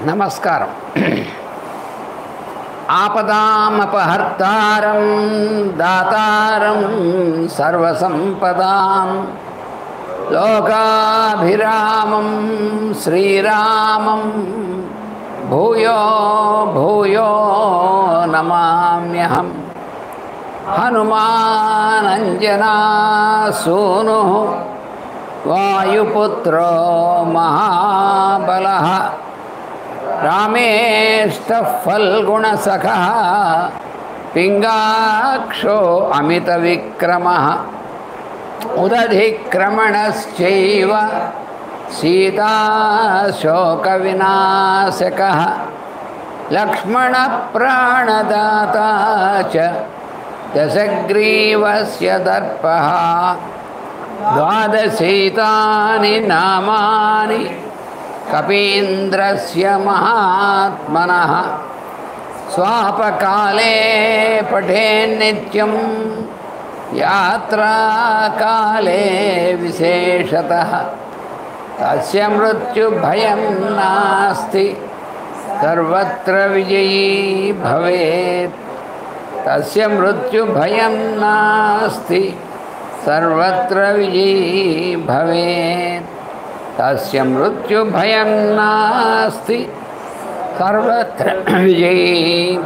నమస్కారం. ఆపదామపహర్తారం దాతారం సర్వసంపదాం లోకాభిరామం శ్రీరామం భూయో భూయో నమామ్యహం. హనుమానంజనా సూనుః వాయుపుత్రో మహాబలః రామేష్టః ఫల్గుణసఖः పింగాక్షో అమితవిక్రమः ఉదధిక్రమణశ్చైవ సీతాశోకవినాశకः లక్ష్మణప్రాణదాతా చ దశగ్రీవస్య దర్పः ద్వాదశైతాని నామాని కపీంద్రస్య మహాత్మనః స్వాపకాలే పఠేన్నిత్యం యాత్రాకాలే విశేషతః తస్య మృత్యుభయం నాస్తి సర్వత్ర విజయీ భవేత్. తస్య మృత్యుభయం నాస్తి సర్వత్ర విజయీ భవేత్. తస్య మృత్యుభయం నాస్తి సర్వత్ర విజయీ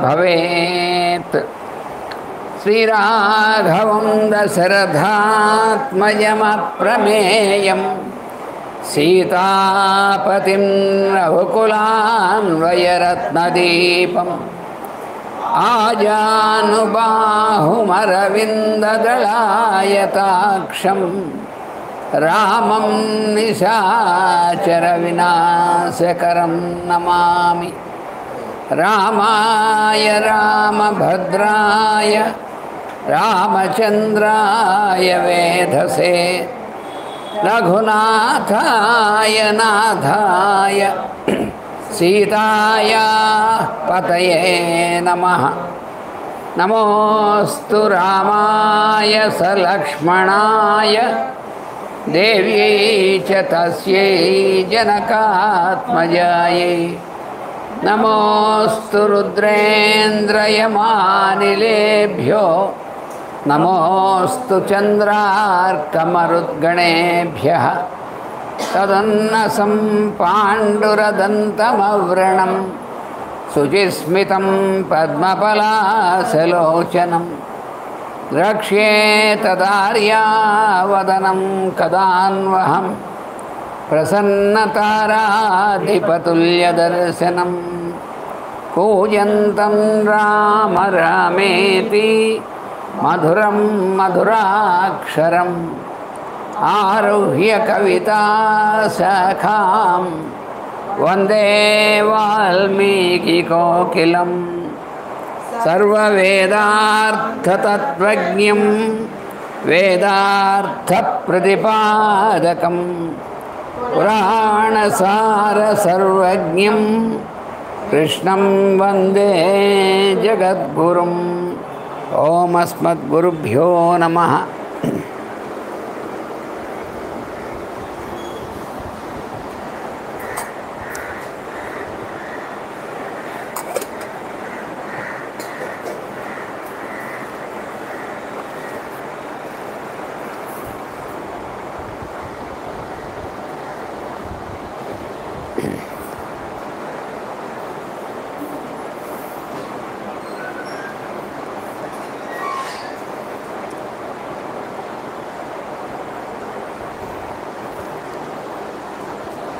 భవేత్. శ్రీరాఘవం దశరథాత్మజమప్రమేయం సీతాపతిం రఘుకులాన్వయరత్నదీపం ఆజానుబాహుమరవిందదళాయతాక్షం రామం నిశాచర వినాశకరం నమామి. రామాయ రామభద్రాయ రామచంద్రాయ వేధసే రఘునాథాయ నాథాయ సీతాయా పతయే నమః. నమోస్తు రామాయ సలక్ష్మణాయ దేవ్యై చ తస్యై జనకాత్మజాయై. నమోస్తు రుద్రేంద్రయమానిలేభ్యో నమోస్తు చంద్రార్కమరుద్గణేభ్యః. తదన్నసం పాండురదంతమవ్రణం శుచిస్మితం పద్మపలాసలోచనం రక్ష్యే తదార్యావదనం కదాన్వహం ప్రసన్నతారాధిపతుల్యదర్శనం. కూజంతం రామ రామేతి మధురం మధురాక్షరం ఆరుహ్య కవితాశాఖాం వందే వాల్మీకికోకిలం. సర్వవేదార్థతత్వజ్ఞం వేదార్థప్రతిపాదకం పురాణసారసర్వజ్ఞం కృష్ణం వందే జగద్గురుం. ఓం అస్మద్గురుభ్యో నమః.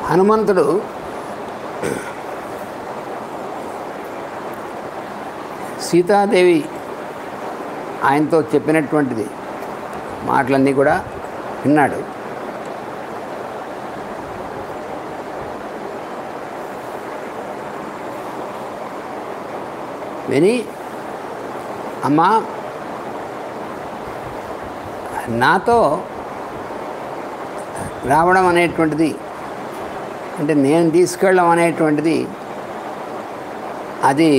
హనుమంతుడు సీతాదేవి ఆయనతో చెప్పినటువంటిది మాటలన్నీ కూడా విన్నాడు. విని అమ్మా నాతో రావడం అనేటువంటిది అంటే నేను తీసుకెళ్ళడం అనేటువంటిది అది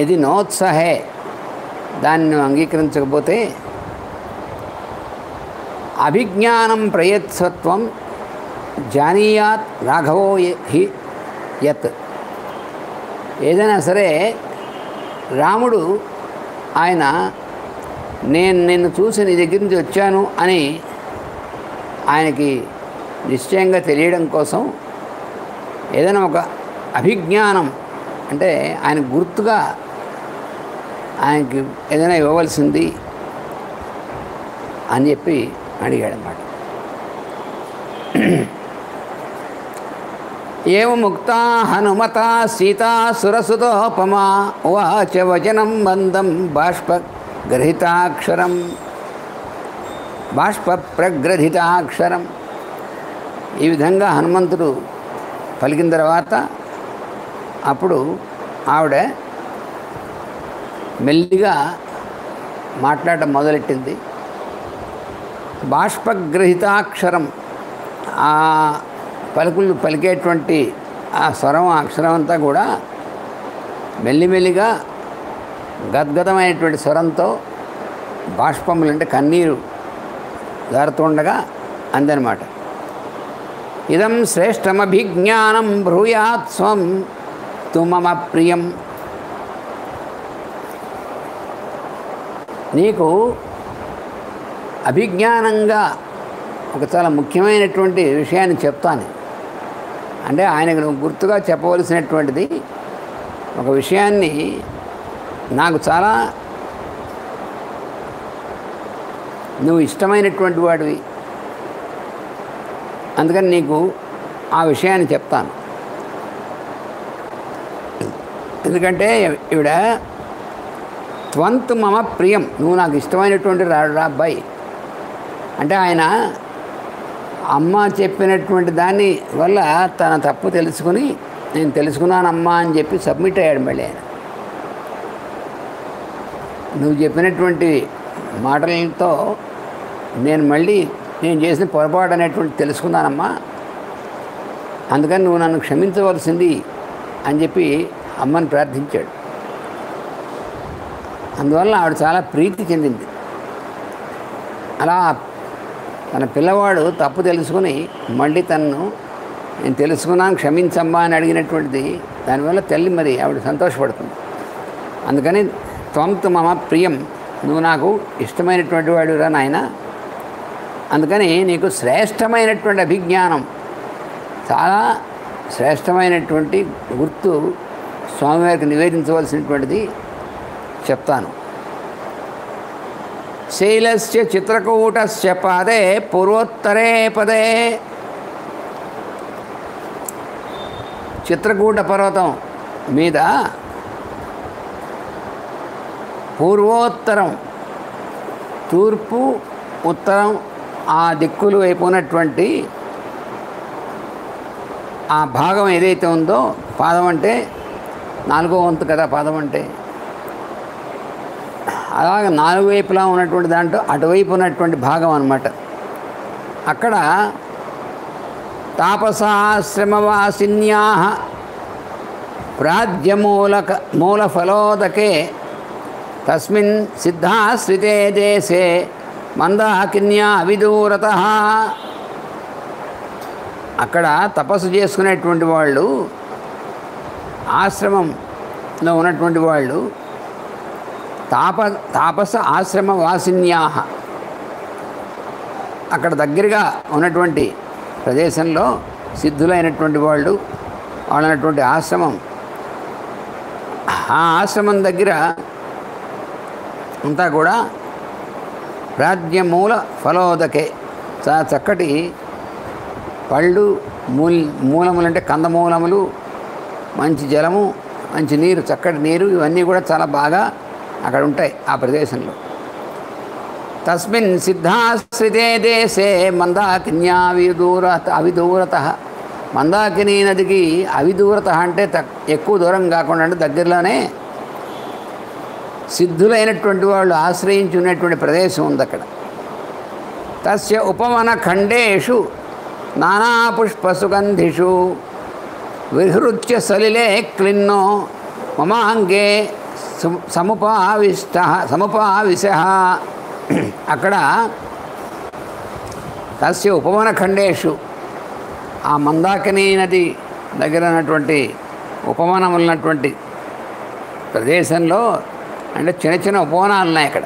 ఏది నోత్సాహే దాన్ని నువ్వు అంగీకరించకపోతే అభిజ్ఞానం ప్రయత్సత్వం జానీయాత్ రాఘవో హి యత్. ఏదైనా సరే రాముడు ఆయన నేను నిన్ను చూసి నీ దగ్గర నుంచి వచ్చాను అని ఆయనకి నిశ్చయంగా తెలియడం కోసం ఏదైనా ఒక అభిజ్ఞానం అంటే ఆయన గుర్తుగా ఆయనకి ఏదైనా ఇవ్వవలసింది అని చెప్పి అడిగాడన్నమాట. ఏవ ముక్తా హనుమత సీతా సురసుతోపమా ఉవాచ వచనం బంధం బాష్ప ప్రగ్రథితాక్షరం. ఈ విధంగా హనుమంతుడు పలికిన తర్వాత అప్పుడు ఆవిడ మెల్లిగా మాట్లాడటం మొదలెట్టింది. బాష్పగ్రహితాక్షరం, ఆ పలుకులు పలికేటువంటి ఆ స్వరం అక్షరం అంతా కూడా మెల్లిమెల్లిగా గద్గదమైనటువంటి స్వరంతో బాష్పములు అంటే కన్నీరు జారుతుండగా అందనమాట. ఇదం శ్రేష్టమభిజ్ఞానం బ్రూయాత్ స్వం తుమమ ప్రియం. నీకు అభిజ్ఞానంగా ఒక చాలా ముఖ్యమైనటువంటి విషయాన్ని చెప్తాను. అంటే ఆయనకు నువ్వు గుర్తుగా చెప్పవలసినటువంటిది ఒక విషయాన్ని నాకు చాలా నువ్వు ఇష్టమైనటువంటి వాడివి, అందుకని నీకు ఆ విషయాన్ని చెప్తాను. ఎందుకంటే ఈవిడ త్వంతు మమ ప్రియం, నువ్వు నాకు ఇష్టమైనటువంటి రా అబ్బాయి అంటే ఆయన అమ్మ చెప్పినటువంటి దాని వల్ల తన తప్పు తెలుసుకుని నేను తెలుసుకున్నానమ్మా అని చెప్పి సబ్మిట్ అయ్యాడు. మళ్ళీ ఆయన నువ్వు చెప్పినటువంటి మాటలతో నేను చేసిన పొరపాటు అనేటువంటి తెలుసుకున్నానమ్మా, అందుకని నువ్వు నన్ను క్షమించవలసింది అని చెప్పి అమ్మని ప్రార్థించాడు. అందువల్ల ఆవిడ చాలా ప్రీతి చెందింది. అలా తన పిల్లవాడు తప్పు తెలుసుకుని మళ్ళీ తనను నేను తెలుసుకున్నాను క్షమించమ్మా అని అడిగినటువంటిది దానివల్ల తల్లి మరి ఆవిడ సంతోషపడుతుంది. అందుకని త్వంతు మమ ప్రియం, నువ్వు నాకు ఇష్టమైనటువంటి వాడురా నాయన, అందుకని నీకు శ్రేష్టమైనటువంటి అభిజ్ఞానం, చాలా శ్రేష్టమైనటువంటి గుర్తు స్వామివారికి నివేదించవలసినటువంటిది చెప్తాను. శైలస్య చిత్రకూటస్య పాదే పూర్వోత్తరే పదే. చిత్రకూట పర్వతం మీద పూర్వోత్తరం, తూర్పు ఉత్తరం ఆ దిక్కులు వైపు ఉన్నటువంటి ఆ భాగం ఏదైతే ఉందో, పాదం అంటే 4వ వంతు కదా పాదం అంటే, అలాగ 4 వైపులా ఉన్నటువంటి దాంట్లో అటువైపు ఉన్నటువంటి భాగం అన్నమాట. అక్కడ తాపసాశ్రమవాసిన్యా ప్రాజ్యమూలఫలోదకే తస్మిన్ సిద్ధాశ్రితే దేశే మందాకిన్యా విదూరత. అక్కడ తపస్సు చేసుకునేటువంటి వాళ్ళు, ఆశ్రమంలో ఉన్నటువంటి వాళ్ళు, తాపస ఆశ్రమ వాసిన్యా, అక్కడ దగ్గరగా ఉన్నటువంటి ప్రదేశంలో సిద్ధులైనటువంటి వాళ్ళు వాళ్ళనటువంటి ఆశ్రమం, ఆ ఆశ్రమం దగ్గర అంతా కూడా ప్రాజ్ఞమూల ఫలోదకే, చాలా చక్కటి పళ్ళు, మూలములు అంటే కందమూలములు, మంచి జలము, మంచి నీరు, చక్కటి నీరు, ఇవన్నీ కూడా చాలా బాగా అక్కడ ఉంటాయి ఆ ప్రదేశంలో. తస్మిన్ సిద్ధాశ్రితే దేశే మందాకిన్యా అవిదూరత. మందాకిని నదికి అవిదూరత అంటే ఎక్కువ దూరం కాకుండా అంటే దగ్గరలోనే సిద్ధులైనటువంటి వాళ్ళు ఆశ్రయించి ఉన్నటువంటి ప్రదేశం ఉంది అక్కడ. తస్య ఉపవన ఖండేషు నానా పుష్పసుగంధిషు విహృత్య సలిలే క్లిన్నో మమాంగే సముపావిశ. అక్కడ తస్య ఉపవన ఖండేషు, ఆ మందాకిని నది దగ్గర ఉన్నటువంటి ఉపవనం ఉన్నటువంటి ప్రదేశంలో, అంటే చిన్న చిన్న ఉపవనాలు ఉన్నాయి అక్కడ.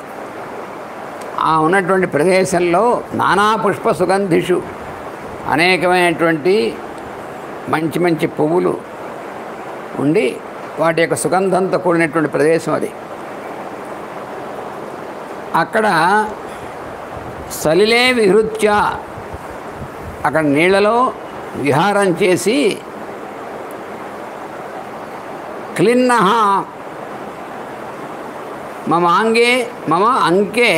ఆ ఉన్నటువంటి ప్రదేశంలో నానా పుష్ప సుగంధిషు, అనేకమైనటువంటి మంచి మంచి పువ్వులు ఉండి వాటి యొక్క సుగంధంతో కూడినటువంటి ప్రదేశం అది. అక్కడ సలిలే విహృత్య, అక్కడ నీళ్ళలో విహారం చేసి క్లిన్నః మమ అంకే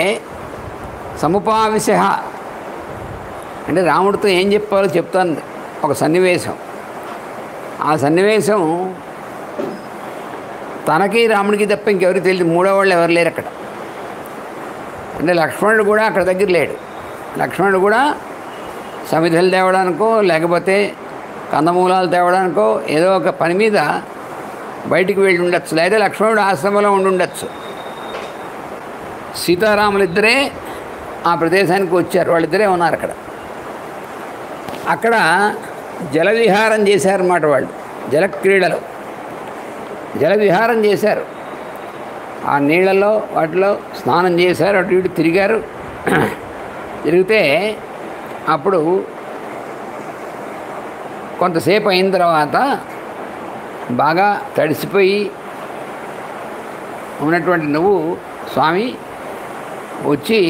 సముపావిశ, అంటే రాముడితో ఏం చెప్పాలో చెప్తాను. ఒక సన్నివేశం, ఆ సన్నివేశం తనకి రాముడికి తప్ప ఇంకెవరికి తెలియదు, మూడో వాళ్ళు ఎవరు లేరు అక్కడ. అంటే లక్ష్మణుడు కూడా అక్కడ దగ్గర లేడు. లక్ష్మణుడు కూడా సమిధలు తేవడానికో లేకపోతే కందమూలాలు తేవడానికో ఏదో ఒక పని మీద బయటికి వెళ్ళి ఉండొచ్చు, లేదా లక్ష్మణుడు ఆశ్రమంలో ఉండి ఉండొచ్చు. సీతారాములు ఇద్దరే ఆ ప్రదేశానికి వచ్చారు, వాళ్ళిద్దరే ఉన్నారు అక్కడ. అక్కడ జలవిహారం చేశారన్నమాట వాళ్ళు, జలక్రీడలు జలవిహారం చేశారు. ఆ నీళ్ళల్లో వాటిలో స్నానం చేశారు, అటు ఇటు తిరిగారు. తిరిగితే అప్పుడు కొంతసేపు అయిన తర్వాత బాగా తడిసిపోయి ఉన్నటువంటి నువ్వు స్వామి వచ్చి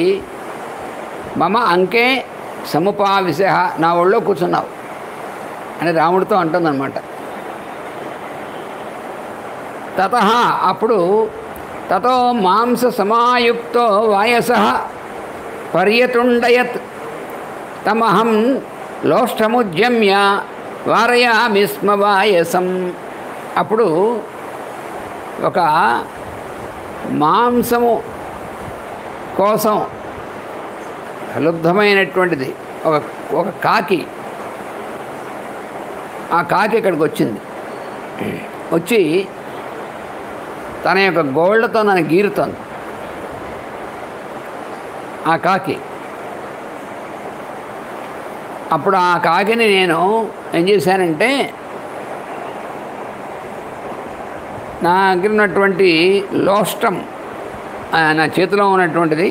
మమ అంకే సముపావిశ, నా ఒళ్ళో కూర్చున్నావు అని రాముడితో అంటుందన్నమాట. తతః అప్పుడు తతో మాంస సమాయుక్తో వాయస పర్యతుండయత్ తమహం లోష్టముద్యమ్య వారయామి స్మ వాయసం. అప్పుడు ఒక మాంసము కోసం లుబ్ధమైనటువంటిది ఒక కాకి, ఆ కాకి ఇక్కడికి వచ్చింది. వచ్చి తన యొక్క గోళ్ళతో నన్ను గీరుతోంది. ఆ కాకి, అప్పుడు ఆ కాకిని నేను ఏం చేశానంటే నా దగ్గర ఉన్నటువంటి లోష్టం, నా చేతిలో ఉన్నటువంటిది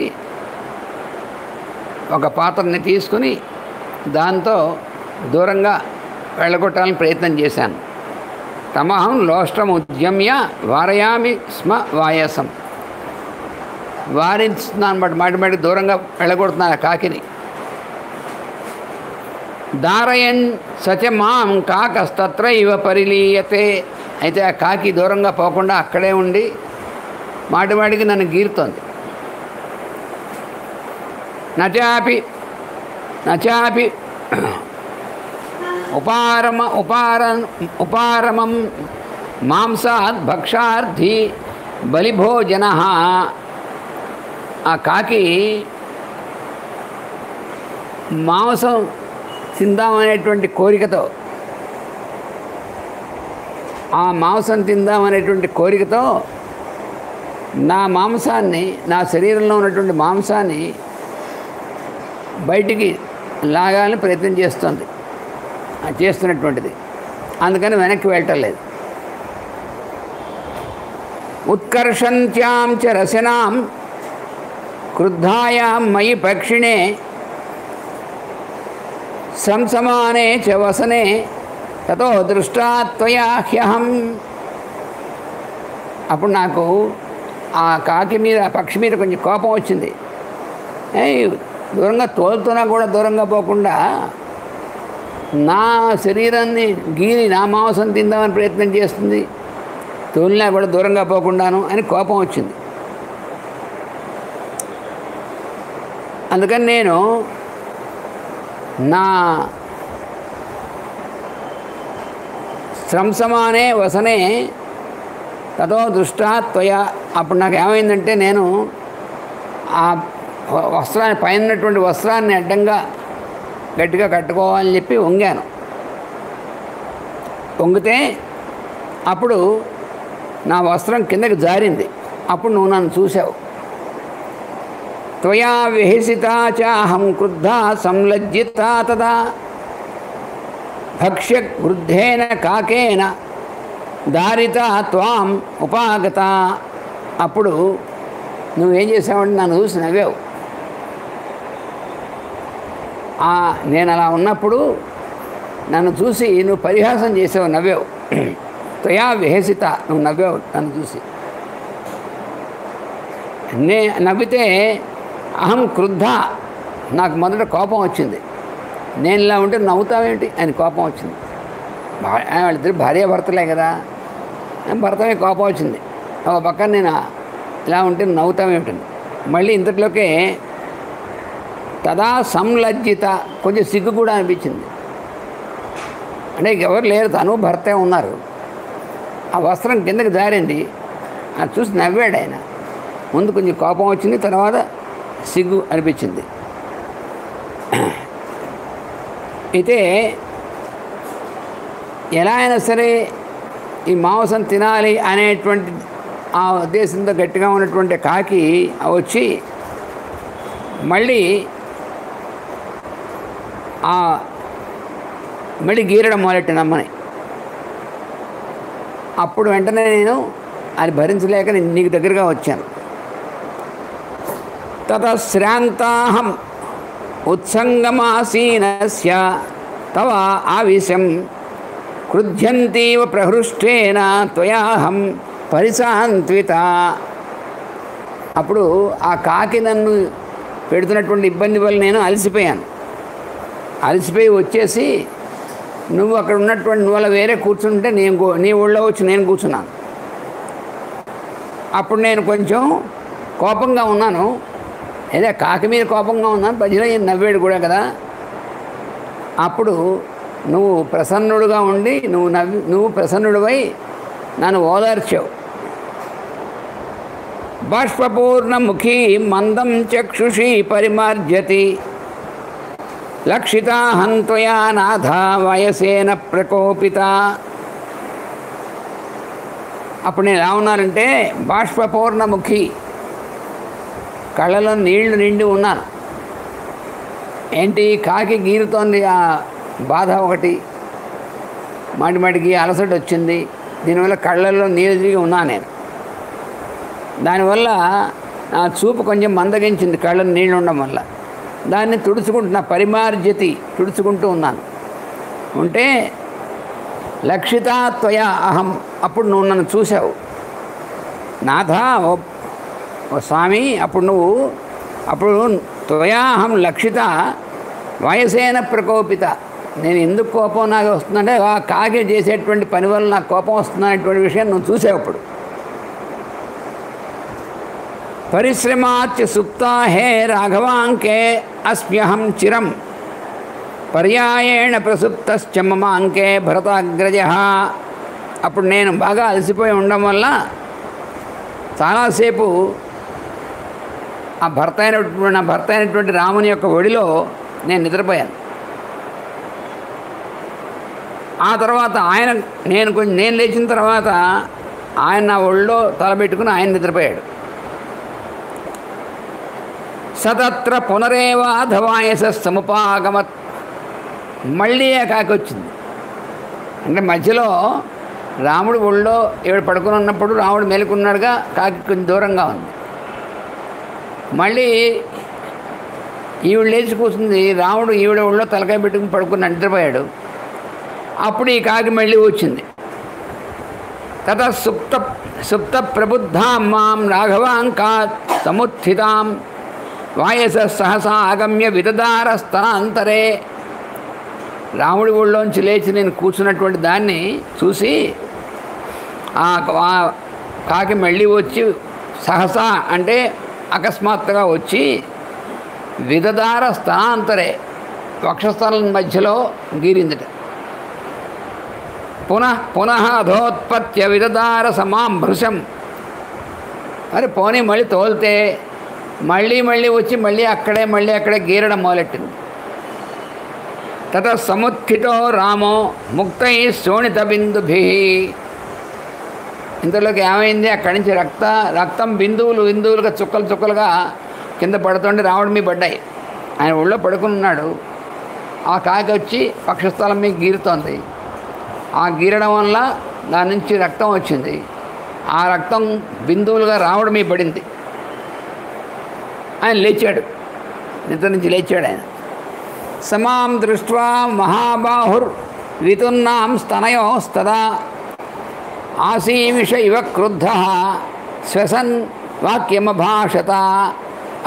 ఒక పాత్రని తీసుకుని దాంతో దూరంగా వెళ్ళగొట్టాలని ప్రయత్నం చేశాను. తమహం లోష్టం ఉద్యమ్య వారయామి స్మ వాయసం, వారిస్తున్నాను బట్టి మాటి దూరంగా వెళ్ళగొడుతున్నాను ఆ కాకిని. దారయన్ సచ మాం కాకస్తత్ర ఇవ పరిలీయతే, అయితే ఆ కాకి దూరంగా పోకుండా అక్కడే ఉండి మాటికి నన్ను గీరుతోంది. నచాపి ఉపారమం మాంసాత్ భక్షార్థి బలిభోజన. ఆ కాకి మాంసం తిందామనేటువంటి కోరికతో, ఆ మాంసం తిందామనేటువంటి కోరికతో నా మాంసాన్ని, నా శరీరంలో ఉన్నటువంటి మాంసాన్ని బయటికి లాగాలని ప్రయత్నం చేస్తుంది, చేస్తున్నటువంటిది. అందుకని వెనక్కి వెళ్ళటం లేదు. ఉత్కర్షంత్యాం చ రసనాం క్రుద్ధాయాం మయి పక్షిణే సంసమానే చ వసనే తతో దృష్టా త్వయా హ్యహం. అప్పుడు నాకు ఆ కాకి మీద, ఆ పక్షి మీద కొంచెం కోపం వచ్చింది. దూరంగా తోలుతున్నా కూడా దూరంగా పోకుండా నా శరీరాన్ని గీరి నా మాంసం తిందామని ప్రయత్నం చేస్తుంది, తోలినా కూడా దూరంగా పోకుండాను అని కోపం వచ్చింది. అందుకని నేను నా స్రంసమానే వసనే తతో దృష్టా త్వయా, అప్పుడు నాకు ఏమైందంటే నేను ఆ వస్త్రాన్ని, పైన ఉన్నటువంటి వస్త్రాన్ని అడ్డంగా గట్టిగా కట్టుకోవాలని చెప్పి వంగాను. వంగితే అప్పుడు నా వస్త్రం కిందకి జారింది. అప్పుడు నువ్వు నన్ను చూసావు. త్వయా విహిసితా చాహం క్రుద్ధా సంలజ్జితా తదా. భక్ష్య వృద్ధేన కాకేన దారిత త్వాం ఉపాగత. అప్పుడు నువ్వేం చేసావంటే నన్ను చూసి నవ్వావు. నేను అలా ఉన్నప్పుడు నన్ను చూసి నువ్వు పరిహాసం చేసావు, నవ్వావు. త్వయా విహసిత, నువ్వు నవ్వావు నన్ను చూసి. నవ్వితే అహం క్రుద్ధ, నాకు మొదట కోపం వచ్చింది. నేను ఇలా ఉంటే నవ్వుతావేంటి అని కోపం వచ్చింది. వాళ్ళిద్దరు భార్యాభర్తలే కదా, భర్తమే కోపం వచ్చింది. ఒక పక్కన నేను ఇలా ఉంటే నవ్వుతామేమిటండి. మళ్ళీ ఇంతట్లోకే తదా సంలజ్జిత, కొంచెం సిగ్గు కూడా అనిపించింది. అంటే ఎవరు లేరు, తను భర్తే ఉన్నారు. ఆ వస్త్రం కిందకి జారింది, అది చూసి నవ్వాడు ఆయన. ముందు కొంచెం కోపం వచ్చింది, తర్వాత సిగ్గు అనిపించింది. అయితే ఎలా అయినా సరే ఈ మాంసం తినాలి అనేటువంటి ఆ ఉద్దేశంతో గట్టిగా ఉన్నటువంటి కాకి వచ్చి మళ్ళీ గీరడం మొదలెట్టిన అమ్మని. అప్పుడు వెంటనే నేను అది భరించలేక నేను నీకు దగ్గరగా వచ్చాను. తతశ్రాంతాహం ఉత్సంగమాసీనస్య తవ ఆవిశం క్రుధ్యంతీవ ప్రహృష్టేన త్వయాహం పరిశాంత్విత. అప్పుడు ఆ కాకి నన్ను పెడుతున్నటువంటి ఇబ్బంది వల్ల నేను అలసిపోయాను. అలసిపోయి వచ్చేసి నువ్వు అక్కడ ఉన్నటువంటి నువ్వు అలా వేరే కూర్చుంటే నీ ఊళ్ళో వచ్చి నేను కూర్చున్నాను. అప్పుడు నేను కొంచెం కోపంగా ఉన్నాను. ఏదో కాకి మీద కోపంగా ఉన్నాను, మధ్యలో నవ్వాడు కూడా కదా. అప్పుడు నువ్వు ప్రసన్నుడుగా ఉండి నువ్వు ప్రసన్నుడివై నన్ను ఓదార్చావు. బాష్పూర్ణముఖీ మందం చక్షుషి పరిమార్జతి లక్షితాహం త్వయా నాథ వయసేన ప్రకోపిత. అప్పుడు నేను ఎలా ఉన్నానంటే బాష్పూర్ణముఖి, కళ్ళలో నీళ్లు నిండి ఉన్నాను. ఏంటి, కాకి గీరుతోంది, ఆ బాధ ఒకటి, మాటిమాటికి అలసట వచ్చింది. దీనివల్ల కళ్ళల్లో నీళ్ళు తిరిగి ఉన్నాను నేను. దానివల్ల నా చూపు కొంచెం మందగించింది, కళ్ళలో నీళ్ళు ఉండడం వల్ల. దాన్ని తుడుచుకుంటున్నా, పరిమార్జతి, తుడుచుకుంటూ ఉన్నాను. ఉంటే లక్షితా త్వయా అహం, అప్పుడు నువ్వు నన్ను చూసావు. నాథ, ఓ స్వామి, అప్పుడు త్వయాహం లక్షిత వయసేన ప్రకోపిత. నేను ఎందుకు కోపం నాకు వస్తుందంటే ఆ కాకి చేసేటువంటి పని వల్ల నాకు కోపం వస్తుందనేటువంటి విషయం నువ్వు చూసావు. అప్పుడు పరిశ్రమాచ సుప్తా హే రాఘవాంకే అస్మ్యహం చిరం పర్యాయేణ ప్రసుప్తశ్చ మమాంకే భరతాగ్రజ. అప్పుడు నేను బాగా అలసిపోయి ఉండడం వల్ల చాలాసేపు నా భర్త అయినటువంటి రాముని యొక్క ఒడిలో నేను నిద్రపోయాను. ఆ తర్వాత నేను లేచిన తర్వాత ఆయన నా ఒళ్ళో తలబెట్టుకుని ఆయన నిద్రపోయాడు. సతత్ర పునరేవాధవాయస సముపాగమత్. మళ్ళీ ఆ కాకి వచ్చింది. అంటే మధ్యలో రాముడు ఒళ్ళో ఈవిడ పడుకుని ఉన్నప్పుడు రాముడు మేలుకున్నాడుగా, కాకి కొంచెం దూరంగా ఉంది. మళ్ళీ ఈవిడ లేచి కూర్చుంది, రాముడు ఈవిడ ఒళ్ళో తలకాయ పెట్టుకుని పడుకుని నిద్రపోయాడు. అప్పుడు ఈ కాకి మళ్ళీ వచ్చింది. తత సుప్త ప్రబుద్ధాం మాం రాఘవాంకాత్ సముత్థితాం వాయస సహసా ఆగమ్య విదదారస్తనాంతరే. రాముడి ఒళ్ళోంచి లేచి నేను కూర్చున్నటువంటి దాన్ని చూసి ఆ కాకి మళ్ళీ వచ్చి సహసా అంటే అకస్మాత్తుగా వచ్చి విదదార స్థానాంతరే వక్షస్థలం మధ్యలో గీరిందట. పునః అధోత్పత్య విదదార సమాం భృశం. మరి పోనీ మళ్ళీ తోలితే మళ్ళీ వచ్చి మళ్ళీ అక్కడే గీరడం మొదలెట్టింది. తత సముత్థితో రామో ముక్తై శోణిత బిందుభి. ఇంతలోకి ఏమైంది, అక్కడి నుంచి రక్తం బిందువులుగా చుక్కలుగా కింద పడుతుంటే రాముడి మీద పడ్డాయి. ఆయన ఒళ్ళో పడుకుని ఉన్నాడు. ఆ ఆ కాకి వచ్చి వక్షస్థలం మీద గీరుతోంది. ఆ గీరడం వల్ల దాని నుంచి రక్తం వచ్చింది. ఆ రక్తం బిందువులుగా రావడం మీద పడింది. ఆయన లేచాడు, నిద్ర నుంచి లేచాడు ఆయన. సమాం దృష్ట్వా మహాబాహుర్ వితున్నాం స్తనయోస్తదా ఆసీమిష ఇవ క్రుద్ధ శ్వసన్ వాక్యమభాషత.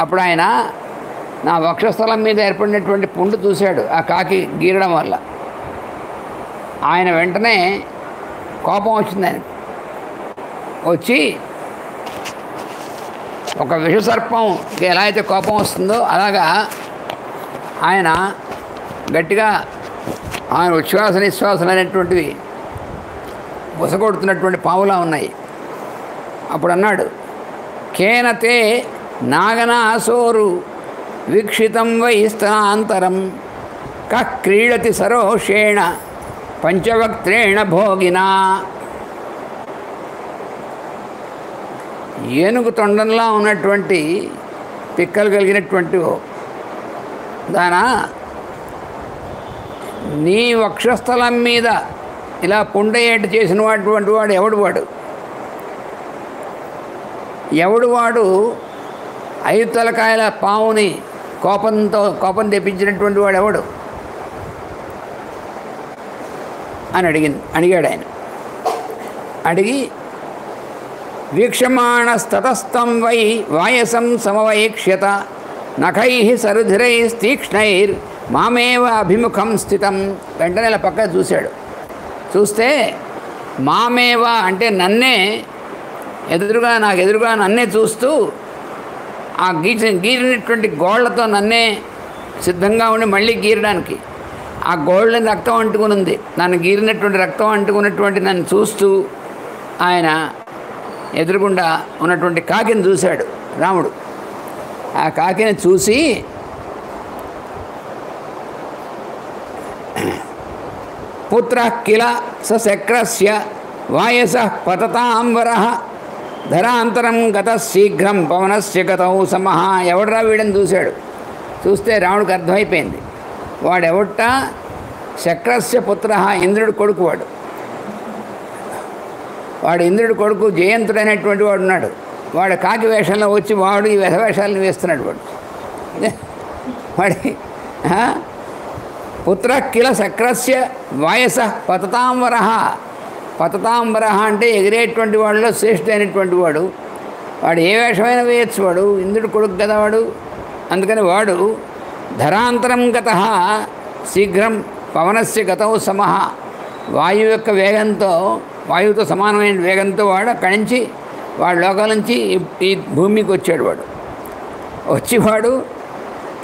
అప్పుడు ఆయన నా వక్షస్థలం మీద ఏర్పడినటువంటి పుండు చూశాడు ఆ కాకి గీరడం వల్ల. ఆయన వెంటనే కోపం వచ్చింది ఆయనకు. వచ్చి ఒక విషసర్పంకి ఎలా అయితే కోపం వస్తుందో అలాగా ఆయన గట్టిగా ఆయన ఉచ్ఛ్వాస నిశ్వాసలు అనేటువంటివి బుసగొడుతున్నటువంటి పావులా ఉన్నాయి. అప్పుడు అన్నాడు, కేనతే నాగనాసోరు వీక్షితం వై స్తనాంతరం కః క్రీడతి సరోషేణ పంచవక్త్రేణ భోగినా. ఏనుగు తొండంలా ఉన్నటువంటి పిక్కలు కలిగినటువంటి దానా, నీ వక్షస్థలం మీద ఇలా పుండయ్యేట్టు చేసిన వాడు ఎవడు వాడు 5 తలకాయల పావుని కోపం తెప్పించినటువంటి వాడు ఎవడు అని అడిగాడు ఆయన. అడిగి వీక్షమాణస్తతస్థం వై వాయసం సమవైక్ష్యత నఖైః సరుధిరైస్తీక్ష్ణైర్ మామేవ అభిముఖం స్థితం. వెంటనే ఇలా పక్క చూశాడు. చూస్తే మామేవ అంటే నన్నే నాకు ఎదురుగా నన్నే చూస్తూ ఆ గీరినటువంటి గోళ్లతో నన్నే సిద్ధంగా ఉండి మళ్ళీ గీరడానికి ఆ గోళ్ళని రక్తం అంటుకుని ఉంది. నన్ను గీరినటువంటి రక్తం అంటుకున్నటువంటి నన్ను చూస్తూ ఆయన ఎదురుగుండా ఉన్నటువంటి కాకిని చూశాడు రాముడు. ఆ కాకిని చూసి పుత్ర కిల సక్రస్య వాయస పతతాంబరః ధరాంతరం గత శీఘ్రం పవనస్య గతౌ సమః. ఎవడరా వీడని చూశాడు. చూస్తే రాముడికి అర్థమైపోయింది వాడెవట శక్రస్య పుత్ర, ఇంద్రుడి కొడుకు వాడు ఇంద్రుడి కొడుకు జయంతుడు అనేటువంటి వాడు ఉన్నాడు. వాడు కాకి వేషంలో వచ్చి వాడు ఈ వేషాలను వేస్తున్నాడు. వాడి పుత్ర కిల శక్రస్య వాయస పతతాంబరః. పతతాంబరః అంటే ఎగిరేటువంటి వాడిలో శ్రేష్ఠమైనటువంటి వాడు. వాడు ఏ వేషమైనా వేయచ్చు. వాడు ఇంద్రుడి కొడుకు కదా వాడు. అందుకని వాడు ధరాంతరం గతః శీఘ్రం పవనస్య గతౌ సమః. వాయువు యొక్క వేగంతో, వాయువుతో సమానమైన వేగంతో వాడు అక్కడి నుంచి వాడి లోకాల నుంచి ఈ భూమికి వచ్చాడు. వచ్చి వాడు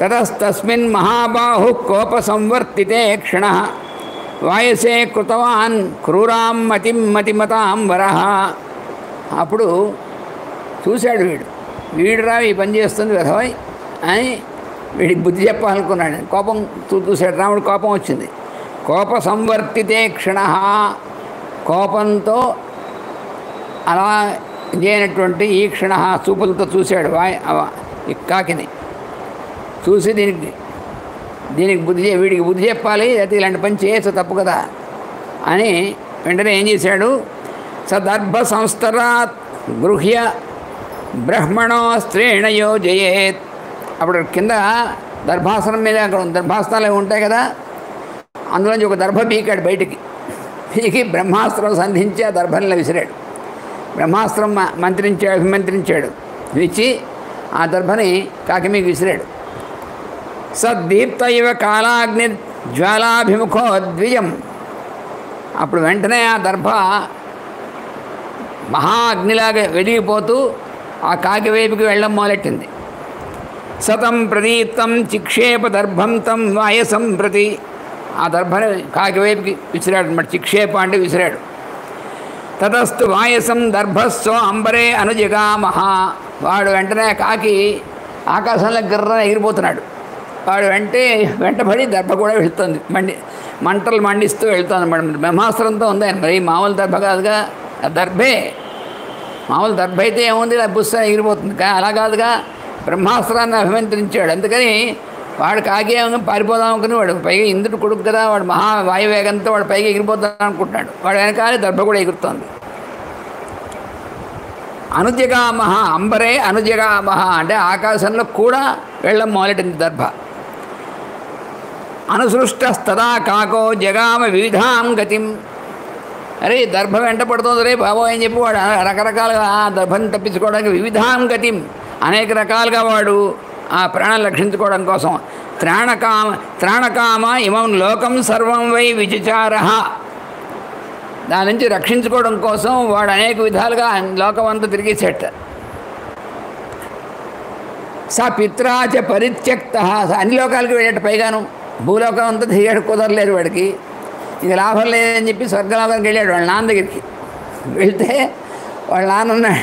తతస్తస్మిన్ మహాబాహు కోప సంవర్తితే క్షణః వాయసే కృతవాన్ క్రూరాం మతిమతాంబరః. అప్పుడు చూశాడు వీడురా ఈ పని చేస్తుంది వెధవై అని వీడికి బుద్ధి చెప్పాలనుకున్నాడు. కోపం చూశాడు రాముడు. కోపం వచ్చింది. కోప సంవర్తితే క్షణః. కోపంతో అలా చేయనటువంటి ఈ క్షణ చూపులతో చూశాడు ఈ కాకిని. చూసి దీనికి వీడికి బుద్ధి చెప్పాలి, అయితే ఇలాంటి పని చేయొచ్చు తప్పు కదా అని వెంటనే ఏం చేశాడు, సదర్భ సంస్తరాత్ గృహ్య బ్రహ్మణో స్త్రీణ యోజయేత్. అప్పుడు కింద దర్భాసనం మీద అక్కడ దర్భాసనాలు ఉంటాయి కదా, అందులోంచి ఒక దర్భ పీకాడు బయటికి. పీకి బ్రహ్మాస్త్రం సంధించి ఆ దర్భంలో విసిరాడు. బ్రహ్మాస్త్రం అభిమంత్రించాడు. విచ్చి ఆ దర్భని కాకి మీకు విసిరాడు. సద్దీప్త ఇవ కాలాగ్ని జ్వాలాభిముఖో ద్విజం. అప్పుడు వెంటనే ఆ దర్భ మహా అగ్నిలాగా వెలిగిపోతూ ఆ కాకి వైపుకి వెళ్ళడం మొదలెట్టింది. సతం ప్రదీప్తం చిక్షేప దర్భం తం వాయసం ప్రతి. ఆ దర్భని కాకి వైపుకి విసిరాడు అన్నమాట. చిక్షేప అంటే విసిరాడు. తతస్తు వాయసం దర్భస్వ అంబరే అనుజగామహ. వాడు వెంటనే కాకి ఆకాశంలో గిర్రన ఎగిరిపోతున్నాడు. వాడు వెంటబడి దర్భ కూడా వెళుతుంది, మంటలు మండిస్తూ వెళ్తుంది అన్నమాట. బ్రహ్మాస్త్రంతో ఉంది ఆయన. మరి మామూలు దర్భ కాదుగా, దర్భే. మామూలు దర్భ అయితే ఏముంది, బుస్స ఎగిరిపోతుంది. అలా కాదుగా, బ్రహ్మాస్త్రాన్ని అభిమంత్రించాడు. అందుకని వాడు కాకేమో పారిపోదాం అనుకుని వాడు పైగా ఇంద్రుడు కొడుకు కదా, వాడు మహా వాయువేగంతో వాడు పైగా ఎగిరిపోతాం అనుకుంటున్నాడు. వాడు వెనకాలే దర్భ కూడా ఎగురుతోంది. అనుజగామహ అంబరే అనుజగామహ అంటే ఆకాశంలో కూడా వెళ్ళం మొదలెట్టింది దర్భ. అనుసృష్టస్తదా కాకో జగామ వివిధాం గతిం. అరే దర్భ వెంట పడుతుంది రే బాబో అని చెప్పి వాడు రకరకాలుగా ఆ దర్భను తప్పించుకోవడానికి వివిధాం గతిం అనేక రకాలుగా వాడు ఆ ప్రాణాలు రక్షించుకోవడం కోసం త్రాణకామ ఇమం లోకం సర్వం వై విచచార, దాని నుంచి రక్షించుకోవడం కోసం వాడు అనేక విధాలుగా లోకం అంతా తిరిగేసేట. స పిత్రాచ పరిత్యక్త, అన్ని లోకాలకి వెళ్ళేట, పైగాను భూలోకం అంతా తిరిగాడు, కుదరలేదు వాడికి, ఇక లాభం లేదని చెప్పి స్వర్గలోకానికి వెళ్ళాడు వాళ్ళ నాన్న దగ్గరికి. వెళ్తే వాళ్ళ నాన్న ఉన్నాడు,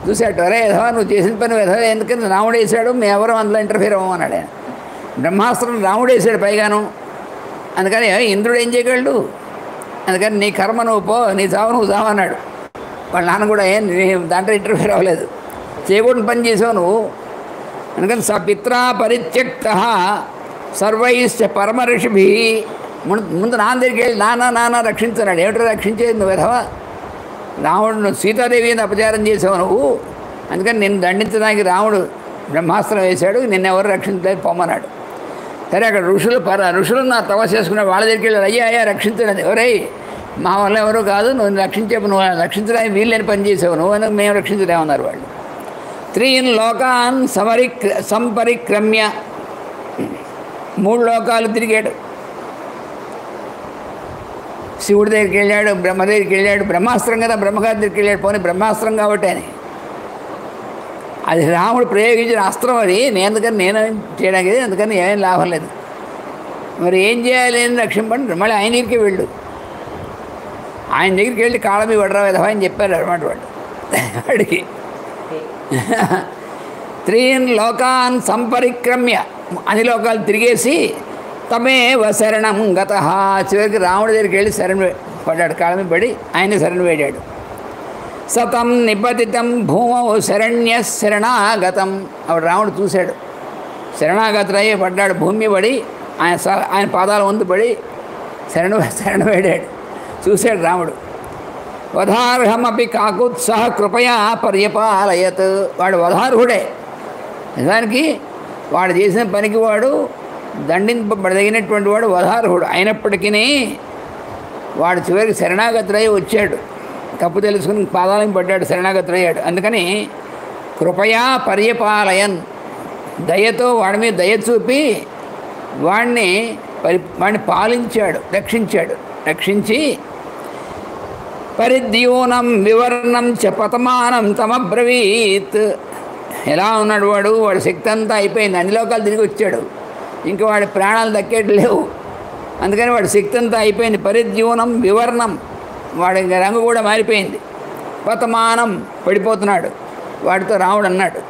చూశాడు, అరే ఎధవా నువ్వు చేసిన పని ఎధవ, ఎందుకని రాముడు వేసాడు, మేము ఎవరో అందులో ఇంటర్ఫీర్ అవ్వమన్నాడు. ఆయన బ్రహ్మాస్త్రం రాముడు వేసాడు పైగాను, అందుకని ఇంద్రుడు ఏం చేయగలడు, అందుకని నీ కర్మ నువ్వు పో, నీ చావు నువ్వు చావు అన్నాడు. వాళ్ళ నాన్న కూడా దాంట్లో ఇంటర్ఫీర్ అవ్వలేదు, చేయకూడని పని చేసావు నువ్వు. అందుకని స పిత్రా పరిత్యక్త సర్వైశ్చ పరమ ఋషిభి. ముందు నాన్న దగ్గరికి వెళ్ళి నాన్న రక్షించున్నాడు. ఏమిటో రక్షించేది నువ్వు ఎధవా, రాముడు సీతాదేవిని అపచారం చేసావు నువ్వు, అందుకని నిన్ను దండించడానికి రాముడు బ్రహ్మాస్త్రం వేశాడు, నిన్నెవరు రక్షించలేదు పొమ్మన్నాడు. సరే అక్కడ ఋషులు నా తపస్సు చేసుకున్నాడు, వాళ్ళ దగ్గరికి వెళ్ళాడు. అయ్యా రక్షించలేదు, ఎవరై మా వల్ల ఎవరు కాదు, నువ్వు నువ్వు రక్షించడానికి వీళ్ళని పని చేసావు నువ్వు, అని మేము రక్షించలేమన్నారు వాళ్ళు. 3 లోకాన్ సంపరిక్రమ్య, 3 లోకాలు తిరిగాడు. శివుడి దగ్గరికి వెళ్ళాడు, బ్రహ్మ దగ్గరికి వెళ్ళాడు, బ్రహ్మాస్త్రం కదా బ్రహ్మగారి దగ్గరికి వెళ్ళాడు, పోనీ బ్రహ్మాస్త్రం కాబట్టి అని, అది రాముడు ప్రయోగించిన అస్త్రం, అది అందుకని నేను చేయడానికి, అందుకని ఏం లాభం లేదు, మరి ఏం చేయాలి అని రక్షింపండి. మళ్ళీ ఆయన దగ్గరికి వెళ్ళు, ఆయన దగ్గరికి వెళ్ళి కాళ్ళమీ వడరా విధవా అని చెప్పారు అనమాట వాడికి. 3 లోకాన్ సంపరిక్రమ్య, అన్ని లోకాలు తిరిగేసి తమేవ శరణం గత, చివరికి రాముడి దగ్గరికి వెళ్ళి శరణు పడ్డాడు, కాళ్ళమీ పడి ఆయన శరణు వేడాడు. సతం నిపతితం భూమౌ శరణ్య శరణాగతం, అప్పుడు రాముడు చూశాడు, శరణాగతుడయ్యే పడ్డాడు, భూమి పడి ఆయన పాదాల ముందు పడి శరణు వేడాడు. చూశాడు రాముడు. వధార్హమపి కాకుత్సహ కృపయా పర్యపాలయత్, వాడు వధార్హుడే, నిజానికి వాడు చేసిన పనికి వాడు దండింపబడదగినటువంటి వాడు వధార్హుడు అయినప్పటికీ వాడు చివరికి శరణాగతుడై వచ్చాడు, తప్పు తెలుసుకుని పాదాలను పడ్డాడు, శరణాగతుడయ్యాడు. అందుకని కృపయా పర్యపాలయన్, దయతో వాడి మీద దయ చూపి వాడిని పాలించాడు, రక్షించి పరిద్యూనం వివర్ణం చ పతమానం తమబ్రవీత్. ఎలా ఉన్నాడు వాడు శక్తి అంతా అయిపోయింది, అన్ని లోకాలు తిరిగి వచ్చాడు, ఇంకా వాడి ప్రాణాలు దక్కేటి లేవు, అందుకని వాడి శక్తి అంతా అయిపోయింది. పరిద్యూనం వివర్ణం, వాడి రంగు కూడా మారిపోయింది, పతమానం పడిపోతున్నాడు. వాడితో రాముడు అన్నాడు,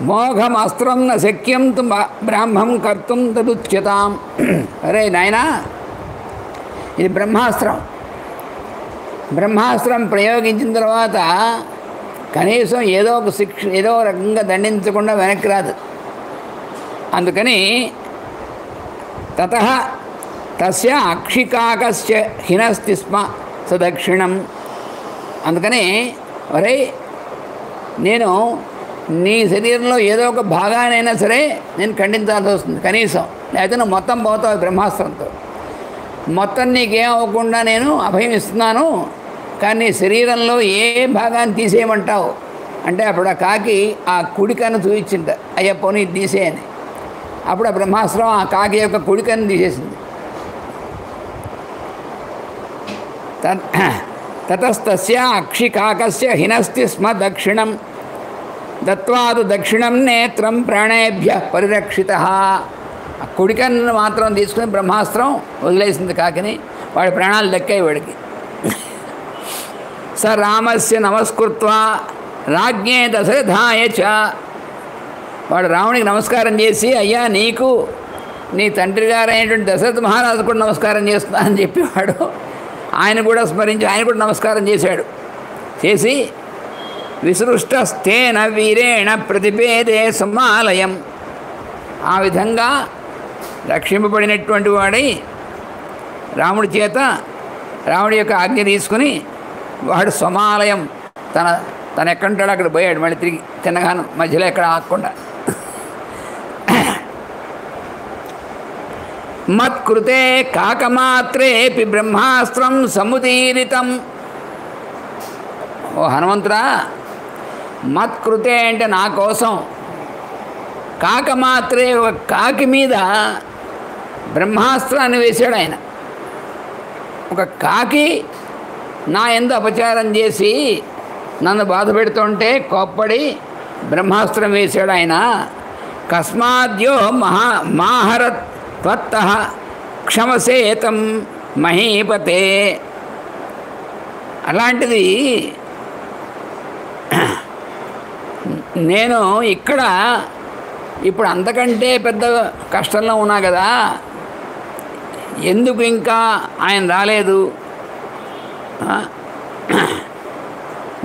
మోఘమస్త్రం న శక్యం తు బ్రాహ్మం కర్తుం తదుచ్యతాం. అరే నాయనా, ఇది బ్రహ్మాస్త్రం ప్రయోగించిన తర్వాత కనీసం ఏదో రకంగా దండించకుండా వెనక్కి రాదు. అందుకని తతః తస్య అక్షికాకస్య హినస్తి స్మ సదక్షిణం. అందుకని ఒరే, నేను నీ శరీరంలో ఏదో ఒక భాగానైనా సరే నేను ఖండించాల్సి వస్తుంది కనీసం, లేకపోతే నువ్వు మొత్తం పోతావు బ్రహ్మాస్త్రంతో. మొత్తం నీకేం అవ్వకుండా నేను అభయం ఇస్తున్నాను, కానీ శరీరంలో ఏ భాగాన్ని తీసేయమంటావు అంటే అప్పుడు ఆ కాకి ఆ కుడికన్ను చూపించింట, అయ్యా పోనీ తీసేయని. అప్పుడు ఆ బ్రహ్మాస్త్రం ఆ కాకి యొక్క కుడికన్ను తీసేసింది. తతస్తస్య అక్షికాకస్య హినస్తి స్మ దక్షిణం దత్వాదు దక్షిణం నేత్రం ప్రాణేభ్య పరిరక్షిత. ఆ కుడికన్ను మాత్రం తీసుకుని బ్రహ్మాస్త్రం వదిలేసింది కాకిని, వాడి ప్రాణాలు దక్కాయి వాడికి. స రామస్య నమస్కృత్వా రాజ్ఞే దశరథాయ చ. వాడు రామునికి నమస్కారం చేసి, అయ్యా నీకు నీ తండ్రి గారైనటువంటి దశరథ మహారాజు కూడా నమస్కారం చేస్తున్నా అని చెప్పేవాడు. ఆయన కూడా స్మరించి ఆయన కూడా నమస్కారం చేసి విసృష్టస్థేన వీరేణ ప్రతిపేదే సమాలయం. ఆ విధంగా రక్షింపబడినటువంటి వాడై రాముడి చేత రాముడి యొక్క ఆజ్ఞ తీసుకుని వాడు సమాలయం తన ఎక్కడుంటాడో అక్కడ పోయాడు. మళ్ళీ తిరిగి తిన్నగాను మధ్యలో ఎక్కడ ఆగకుండా. మత్కృతే కాకమాత్రేపి బ్రహ్మాస్త్రం సముదీరితం. ఓ హనుమంతుడా, మత్కృతే అంటే నా కోసం, కాకమాత్రే ఒక కాకి మీద బ్రహ్మాస్త్రాన్ని వేశాడు ఆయన. ఒక కాకి నా యందు అపచారం చేసి నన్ను బాధ పెడుతుంటే కోప్పడి బ్రహ్మాస్త్రం వేశాడు ఆయన. కస్మాద్యో మాహరత్వత్తః క్షమసేతం మహీపతే. అలాంటిది నేను ఇక్కడ ఇప్పుడు అంతకంటే పెద్ద కష్టంలో ఉన్నా కదా, ఎందుకు ఇంకా ఆయన రాలేదు,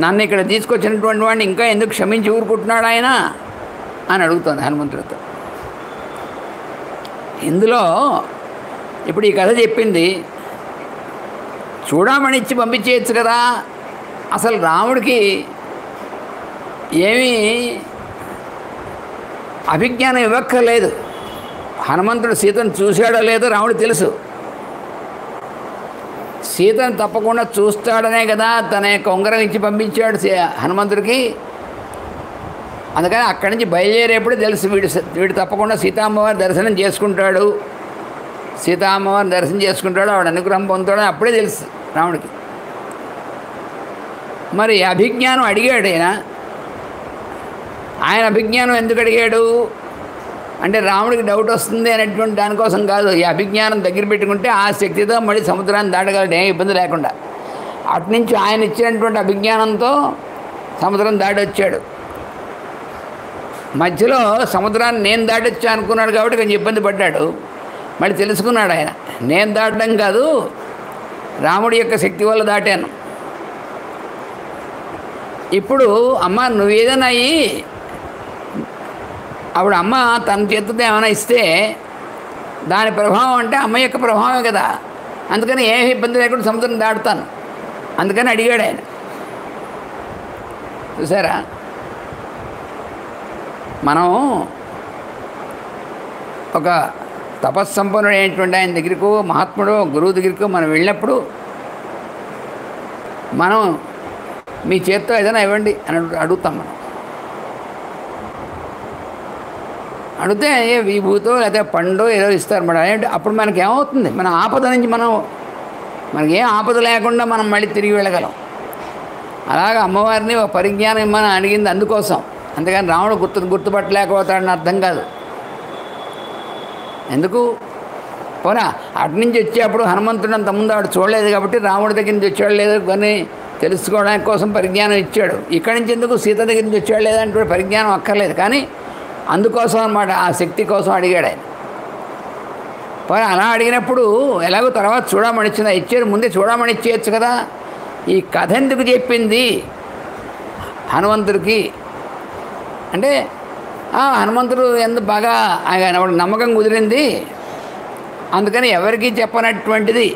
నన్ను ఇక్కడ తీసుకొచ్చినటువంటి వాడిని ఇంకా ఎందుకు క్షమించి ఊరుకుంటున్నాడు ఆయన అని అడుగుతుంది హనుమంతుడితో. ఇందులో ఇప్పుడు ఈ కథ చెప్పింది చూడమని ఇచ్చి పంపించేయచ్చు కదా. అసలు రాముడికి ఏమీ అభిజ్ఞానం ఇవ్వక్కర్లేదు. హనుమంతుడు సీతను చూశాడో లేదో రాముడు తెలుసు. సీతను తప్పకుండా చూస్తాడనే కదా తన యొక్క ఉంగరం ఇచ్చి పంపించాడు హనుమంతుడికి. అందుకని అక్కడి నుంచి బయలుదేరేప్పుడు తెలుసు వీడు తప్పకుండా సీతామ్మవారి దర్శనం చేసుకుంటాడు, సీతామ్మవారిని దర్శనం చేసుకుంటాడు, ఆవిడ అనుగ్రహం పొందుతాడు అప్పుడే తెలుసు రాముడికి. మరి అభిజ్ఞానం అడిగాడు ఆయన అభిజ్ఞానం ఎందుకు అడిగాడు అంటే రాముడికి డౌట్ వస్తుంది అనేటువంటి దానికోసం కాదు. ఈ అభిజ్ఞానం దగ్గర పెట్టుకుంటే ఆ శక్తితో మళ్ళీ సముద్రాన్ని దాటగలడు ఏ ఇబ్బంది లేకుండా. అటునుంచి ఆయన ఇచ్చినటువంటి అభిజ్ఞానంతో సముద్రం దాటి వచ్చాడు. మధ్యలో సముద్రాన్ని నేను దాటొచ్చా అనుకున్నాడు కాబట్టి కొంచెం ఇబ్బంది పడ్డాడు. మళ్ళీ తెలుసుకున్నాడు ఆయన, నేను దాటడం కాదు రాముడి యొక్క శక్తి వల్ల దాటాను. ఇప్పుడు అమ్మ నువ్వేదైనా అయ్యి అప్పుడు అమ్మ తన చేతితో ఏమైనా ఇస్తే దాని ప్రభావం అంటే అమ్మ యొక్క ప్రభావమే కదా. అందుకని ఏ ఇబ్బంది లేకుండా సముద్రం దాటుతాను అందుకని అడిగాడు ఆయన. చూసారా, మనం ఒక తపస్సంపన్నుడు అయినటువంటి ఆయన దగ్గరకు, మహాత్ముడు గురువు దగ్గరకు మనం వెళ్ళినప్పుడు మనం మీ చేత్తో ఏదైనా ఇవ్వండి అని అడుగుతాం. మనం అడిగితే విభూతో లేదా పండు ఏదో ఇస్తారు మేడం. అంటే అప్పుడు మనకి ఏమవుతుంది, మన ఆపద నుంచి మనకి ఏం ఆపద లేకుండా మనం మళ్ళీ తిరిగి వెళ్ళగలం. అలాగే అమ్మవారిని ఒక పరిజ్ఞానం ఇమ్మని అడిగింది అందుకోసం. అంతేగాని రాముడు గుర్తుపట్టలేకపోతాడని అర్థం కాదు. ఎందుకు పోనా అటు నుంచి వచ్చేప్పుడు హనుమంతుడు అంతకుముందు ఆవిడ చూడలేదు కాబట్టి రాముడి దగ్గర నుంచి వచ్చాడు లేదు కొన్ని తెలుసుకోవడానికి కోసం పరిజ్ఞానం ఇచ్చాడు. ఇక్కడి నుంచి ఎందుకు సీత దగ్గర నుంచి వచ్చాడు లేదంటే పరిజ్ఞానం అక్కర్లేదు, కానీ అందుకోసం అన్నమాట, ఆ శక్తి కోసం అడిగాడు ఆయన. పోనీ అలా అడిగినప్పుడు ఎలాగో తర్వాత చూడమని ఇచ్చిందా ఇచ్చారు, ముందే చూడమని ఇచ్చేయచ్చు కదా. ఈ కథ ఎందుకు చెప్పింది హనుమంతుడికి అంటే హనుమంతుడు ఎందుకు బాగా ఆయన నమ్మకం కుదిరింది, అందుకని ఎవరికి చెప్పనటువంటిది,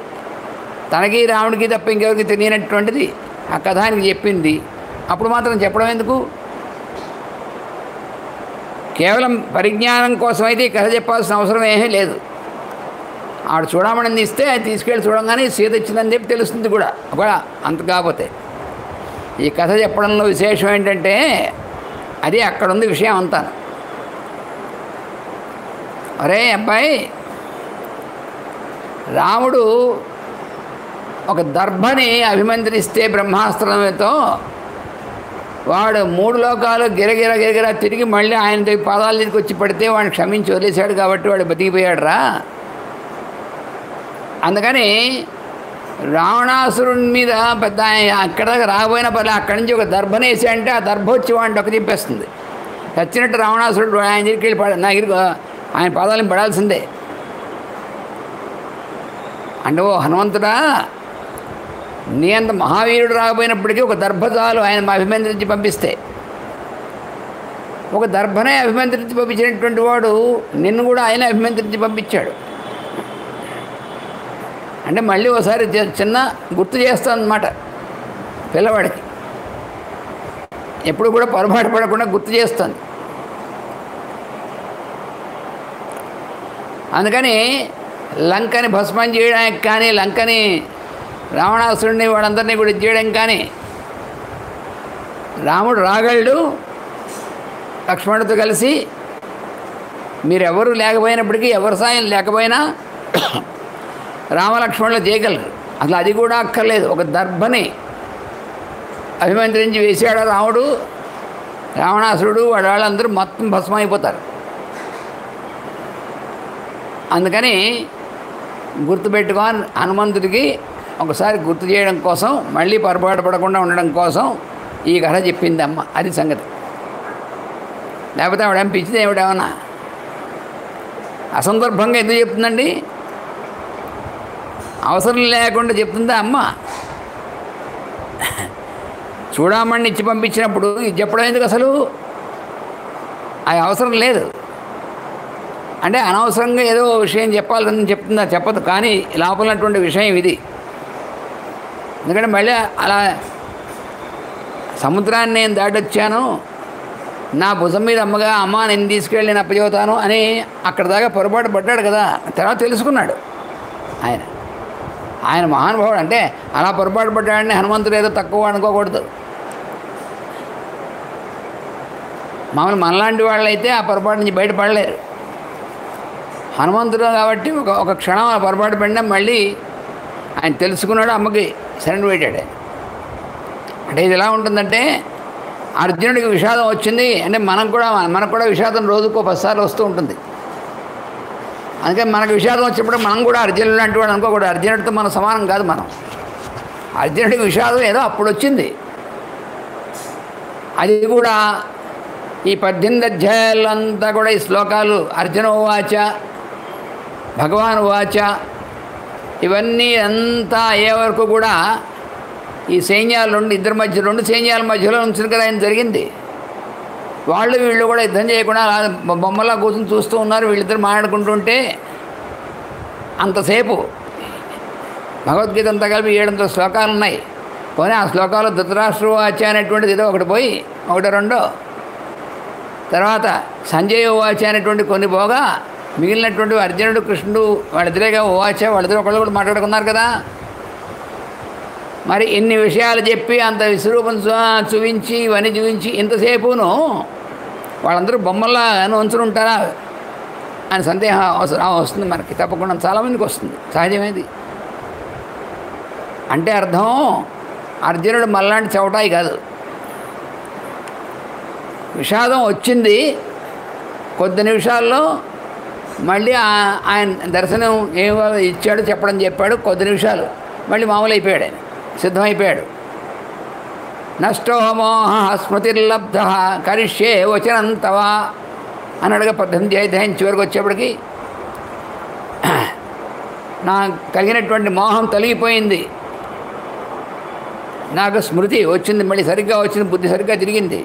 తనకి రాముడికి తప్ప ఇంకెవరికి తెలియనటువంటిది ఆ కథ ఆయనకి చెప్పింది. అప్పుడు మాత్రం చెప్పడం ఎందుకు, కేవలం పరిజ్ఞానం కోసం అయితే ఈ కథ చెప్పాల్సిన అవసరం ఏమీ లేదు. ఆవిడ చూడమని ఇస్తే తీసుకెళ్ళి చూడంగానే సీత ఇచ్చిందని చెప్పి తెలుస్తుంది కూడా. ఒకవేళ అంత కాకపోతే ఈ కథ చెప్పడంలో విశేషం ఏంటంటే అది అక్కడ ఉంది విషయం అంతా. అరే అబ్బాయి, రాముడు ఒక దర్భని అభిమంత్రిస్తే బ్రహ్మాస్త్రంతో వాడు 3 లోకాలు గిరగిర తిరిగి మళ్ళీ ఆయన పాదాల దగ్గరికి వచ్చి పడితే వాడిని క్షమించి వదిలేశాడు కాబట్టి వాడు బతికిపోయాడు రా. అందుకని రావణాసురుని మీద పెద్ద అక్కడ రాబోయిన పర్లే అక్కడి నుంచి ఒక దర్భనేసి అంటే ఆ దర్భ వచ్చి వాడిని ఒక తిప్పేస్తుంది. చచ్చినట్టు రావణాసురుడు ఆయన దగ్గరికి వెళ్ళి నా దగ్గరికి ఆయన పాదాలను పడాల్సిందే. అంటే ఓ హనుమంతుడా, నీ అంత మహావీరుడు రాకపోయినప్పటికీ ఒక దర్భ చాలు ఆయన అభిమంత్రించి పంపిస్తే. ఒక దర్భనే అభిమంత్రించి పంపించినటువంటి వాడు నిన్ను కూడా ఆయన అభిమంత్రించి పంపించాడు. అంటే మళ్ళీ ఒకసారి చిన్న గుర్తు చేస్తానమాట పిల్లవాడికి, ఎప్పుడు కూడా పొరపాటు పడకుండా గుర్తు చేస్తుంది. అందుకని లంకని భస్మం చేయడానికి కానీ, లంకని రావణాసురుడిని వాళ్ళందరినీ కూడా చేయడం కానీ రాముడు రాగలడు. లక్ష్మణుడితో కలిసి మీరెవరు లేకపోయినప్పటికీ, ఎవరి సాయం లేకపోయినా రామలక్ష్మణులు చేయగలరు. అసలు అది కూడా అక్కర్లేదు. ఒక దర్భని అభిమంత్రించి వేసాడు రాముడు, రావణాసురుడు వాళ్ళందరూ మొత్తం భస్మం అయిపోతారు. అందుకని గుర్తుపెట్టుకొని హనుమంతుడికి ఒకసారి గుర్తు చేయడం కోసం, మళ్ళీ పొరపాటు పడకుండా ఉండడం కోసం ఈ కథ చెప్పింది అమ్మ. అది సంగతి. లేకపోతే ఆవిడేం పిచ్చిది ఏమిటేమన్నా అసందర్భంగా ఎందుకు చెప్తుందండి? అవసరం లేకుండా చెప్తుందా అమ్మ? చూడమని ఇచ్చి పంపించినప్పుడు ఇది చెప్పడం ఎందుకు అసలు? అది అవసరం లేదు. అంటే అనవసరంగా ఏదో విషయం చెప్పాలని చెప్తుందా? చెప్పదు. కానీ లోపలన్నటువంటి విషయం ఇది. ఎందుకంటే మళ్ళీ అలా సముద్రాన్ని నేను దాటొచ్చాను, నా భుజం మీద అమ్మగా అమ్మ నేను తీసుకెళ్ళి నేను అప్పచెబుతాను అని అక్కడ దాకా పొరపాటు పడ్డాడు కదా. తర్వాత తెలుసుకున్నాడు ఆయన మహానుభావుడు. అంటే అలా పొరపాటు పడ్డాడని హనుమంతుడు ఏదో తక్కువ అనుకోకూడదు. మామూలు మనలాంటి వాళ్ళైతే ఆ పొరపాటు నుంచి బయటపడలేరు. హనుమంతుడు కాబట్టి ఒక క్షణం ఆ పొరపాటు పడినా మళ్ళీ ఆయన తెలుసుకున్నాడు, అమ్మకి శరణు పెట్టాడు. అంటే ఇది ఎలా ఉంటుందంటే, అర్జునుడికి విషాదం వచ్చింది అంటే మనకు కూడా విషాదం రోజుకో 10 సార్లు వస్తూ ఉంటుంది. అందుకే మనకు విషాదం వచ్చినప్పుడు మనం కూడా అర్జునుడు లాంటి వాడు అనుకోకూడదు. అర్జునుడితో మనం సమానం కాదు. మనం అర్జునుడికి విషాదం ఏదో అప్పుడు వచ్చింది. అది కూడా ఈ 18 అధ్యాయాలంతా కూడా ఈ శ్లోకాలు అర్జున ఉవాచ, భగవాన్ ఉవాచ, ఇవన్నీ అంతా అయ్యే వరకు కూడా ఈ సైన్యాల నుండి ఇద్దరి మధ్య 2 సైన్యాల మధ్యలో ఉంచిన కదా ఆయన జరిగింది. వాళ్ళు వీళ్ళు కూడా యుద్ధం చేయకుండా అలా బొమ్మలా కూర్చొని చూస్తూ ఉన్నారు. వీళ్ళిద్దరు మాట్లాడుకుంటుంటే అంతసేపు భగవద్గీత అంతా కలిపి 700 శ్లోకాలు ఉన్నాయి. పోనీ ఆ శ్లోకాలు ధృతరాష్ట్ర ఉవాచ అనేటువంటిది ఏదో ఒకటి పోయి ఒకటో రెండో, తర్వాత సంజయ ఉవాచ అనేటువంటి కొన్ని పోగా మిగిలినటువంటి అర్జునుడు కృష్ణుడు వాళ్ళిద్దరేగా ఉవాచ, వాళ్ళిద్దరు ఒకళ్ళు కూడా మాట్లాడుకున్నారు కదా. మరి ఇన్ని విషయాలు చెప్పి అంత విశ్వరూపం చూపించి ఇవన్నీ చూపించి ఇంతసేపును వాళ్ళందరూ బొమ్మల్లా ఉంచుని ఉంటారా అని సందేహం వస్తుంది మనకి. తప్పకుండా చాలామందికి వస్తుంది, సహజమేది. అంటే అర్థం అర్జునుడు మళ్ళాంటి చవటాయి కాదు. విషాదం వచ్చింది, కొద్ది నిమిషాల్లో మళ్ళీ ఆయన దర్శనం ఏమో ఇచ్చాడు, చెప్పాడు. కొద్ది నిమిషాలు మళ్ళీ మామూలు అయిపోయాడు, ఆయన సిద్ధమైపోయాడు. నష్టో మోహ స్మృతిర్లబ్ధ కరిష్యే వచనంతవా అన్నాడుగా 18 అధ్యాయం చివరికి వచ్చేప్పటికి. నా కలిగినటువంటి మోహం తొలగిపోయింది, నాకు స్మృతి వచ్చింది, మళ్ళీ సరిగ్గా వచ్చింది, బుద్ధి సరిగ్గా తిరిగింది.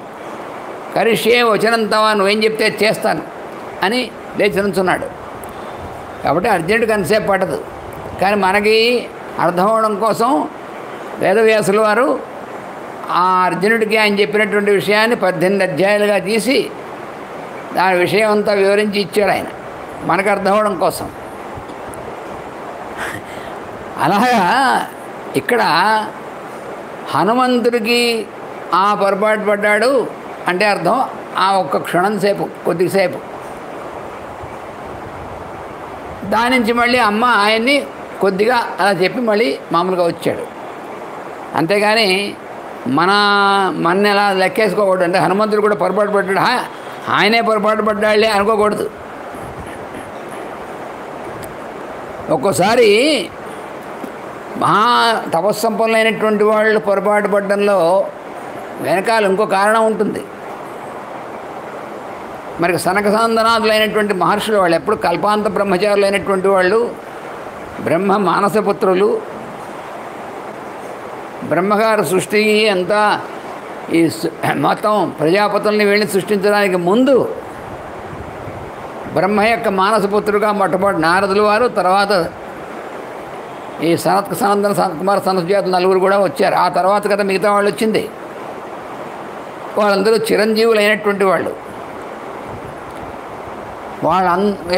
కరిష్యే వచనంతవా, నువ్వేం చెప్తే చేస్తాను అని లేచి నుంచున్నాడు. కాబట్టి అర్జునుడికి అంతసేపు పట్టదు. కానీ మనకి అర్థం అవడం కోసం వేదవ్యాసుల వారు ఆ అర్జునుడికి ఆయన చెప్పినటువంటి విషయాన్ని 18 అధ్యాయాలుగా తీసి దాని విషయం అంతా వివరించి ఇచ్చాడు ఆయన, మనకు అర్థం అవడం కోసం. అలాగా ఇక్కడ హనుమంతుడికి ఆ పొరపాటు పడ్డాడు అంటే అర్థం ఆ ఒక్క క్షణం సేపు, కొద్దిసేపు. దాని నుంచి మళ్ళీ అమ్మ ఆయన్ని కొద్దిగా అలా చెప్పి మళ్ళీ మామూలుగా వచ్చాడు. అంతేగాని మన ఎలా లెక్కేసుకోకూడదు. అంటే హనుమంతుడు కూడా పొరపాటు పడ్డాడు, ఆయనే పొరపాటు పడ్డాడులే అనుకోకూడదు. ఒక్కోసారి మహా తపస్సంపన్నులైనటువంటి వాళ్ళు పొరపాటు పడ్డంలో వెనకాల ఇంకో కారణం ఉంటుంది. మరి సనకసాందనాదులైనటువంటి మహర్షులు వాళ్ళు ఎప్పుడు కల్పాంత బ్రహ్మచారులైనటువంటి వాళ్ళు, బ్రహ్మ మానసపుత్రులు. బ్రహ్మగారు సృష్టి అంతా ఈ మొత్తం ప్రజాపతుల్ని వీళ్ళని సృష్టించడానికి ముందు బ్రహ్మ యొక్క మానసపుత్రుడుగా మొట్టమొదటి నారదులు వారు, తర్వాత ఈ సనత్కుమార్ సనత్జాతులు నలుగురు కూడా వచ్చారు. ఆ తర్వాత కదా మిగతా వాళ్ళు వచ్చింది. వాళ్ళందరూ చిరంజీవులు అయినటువంటి వాళ్ళు.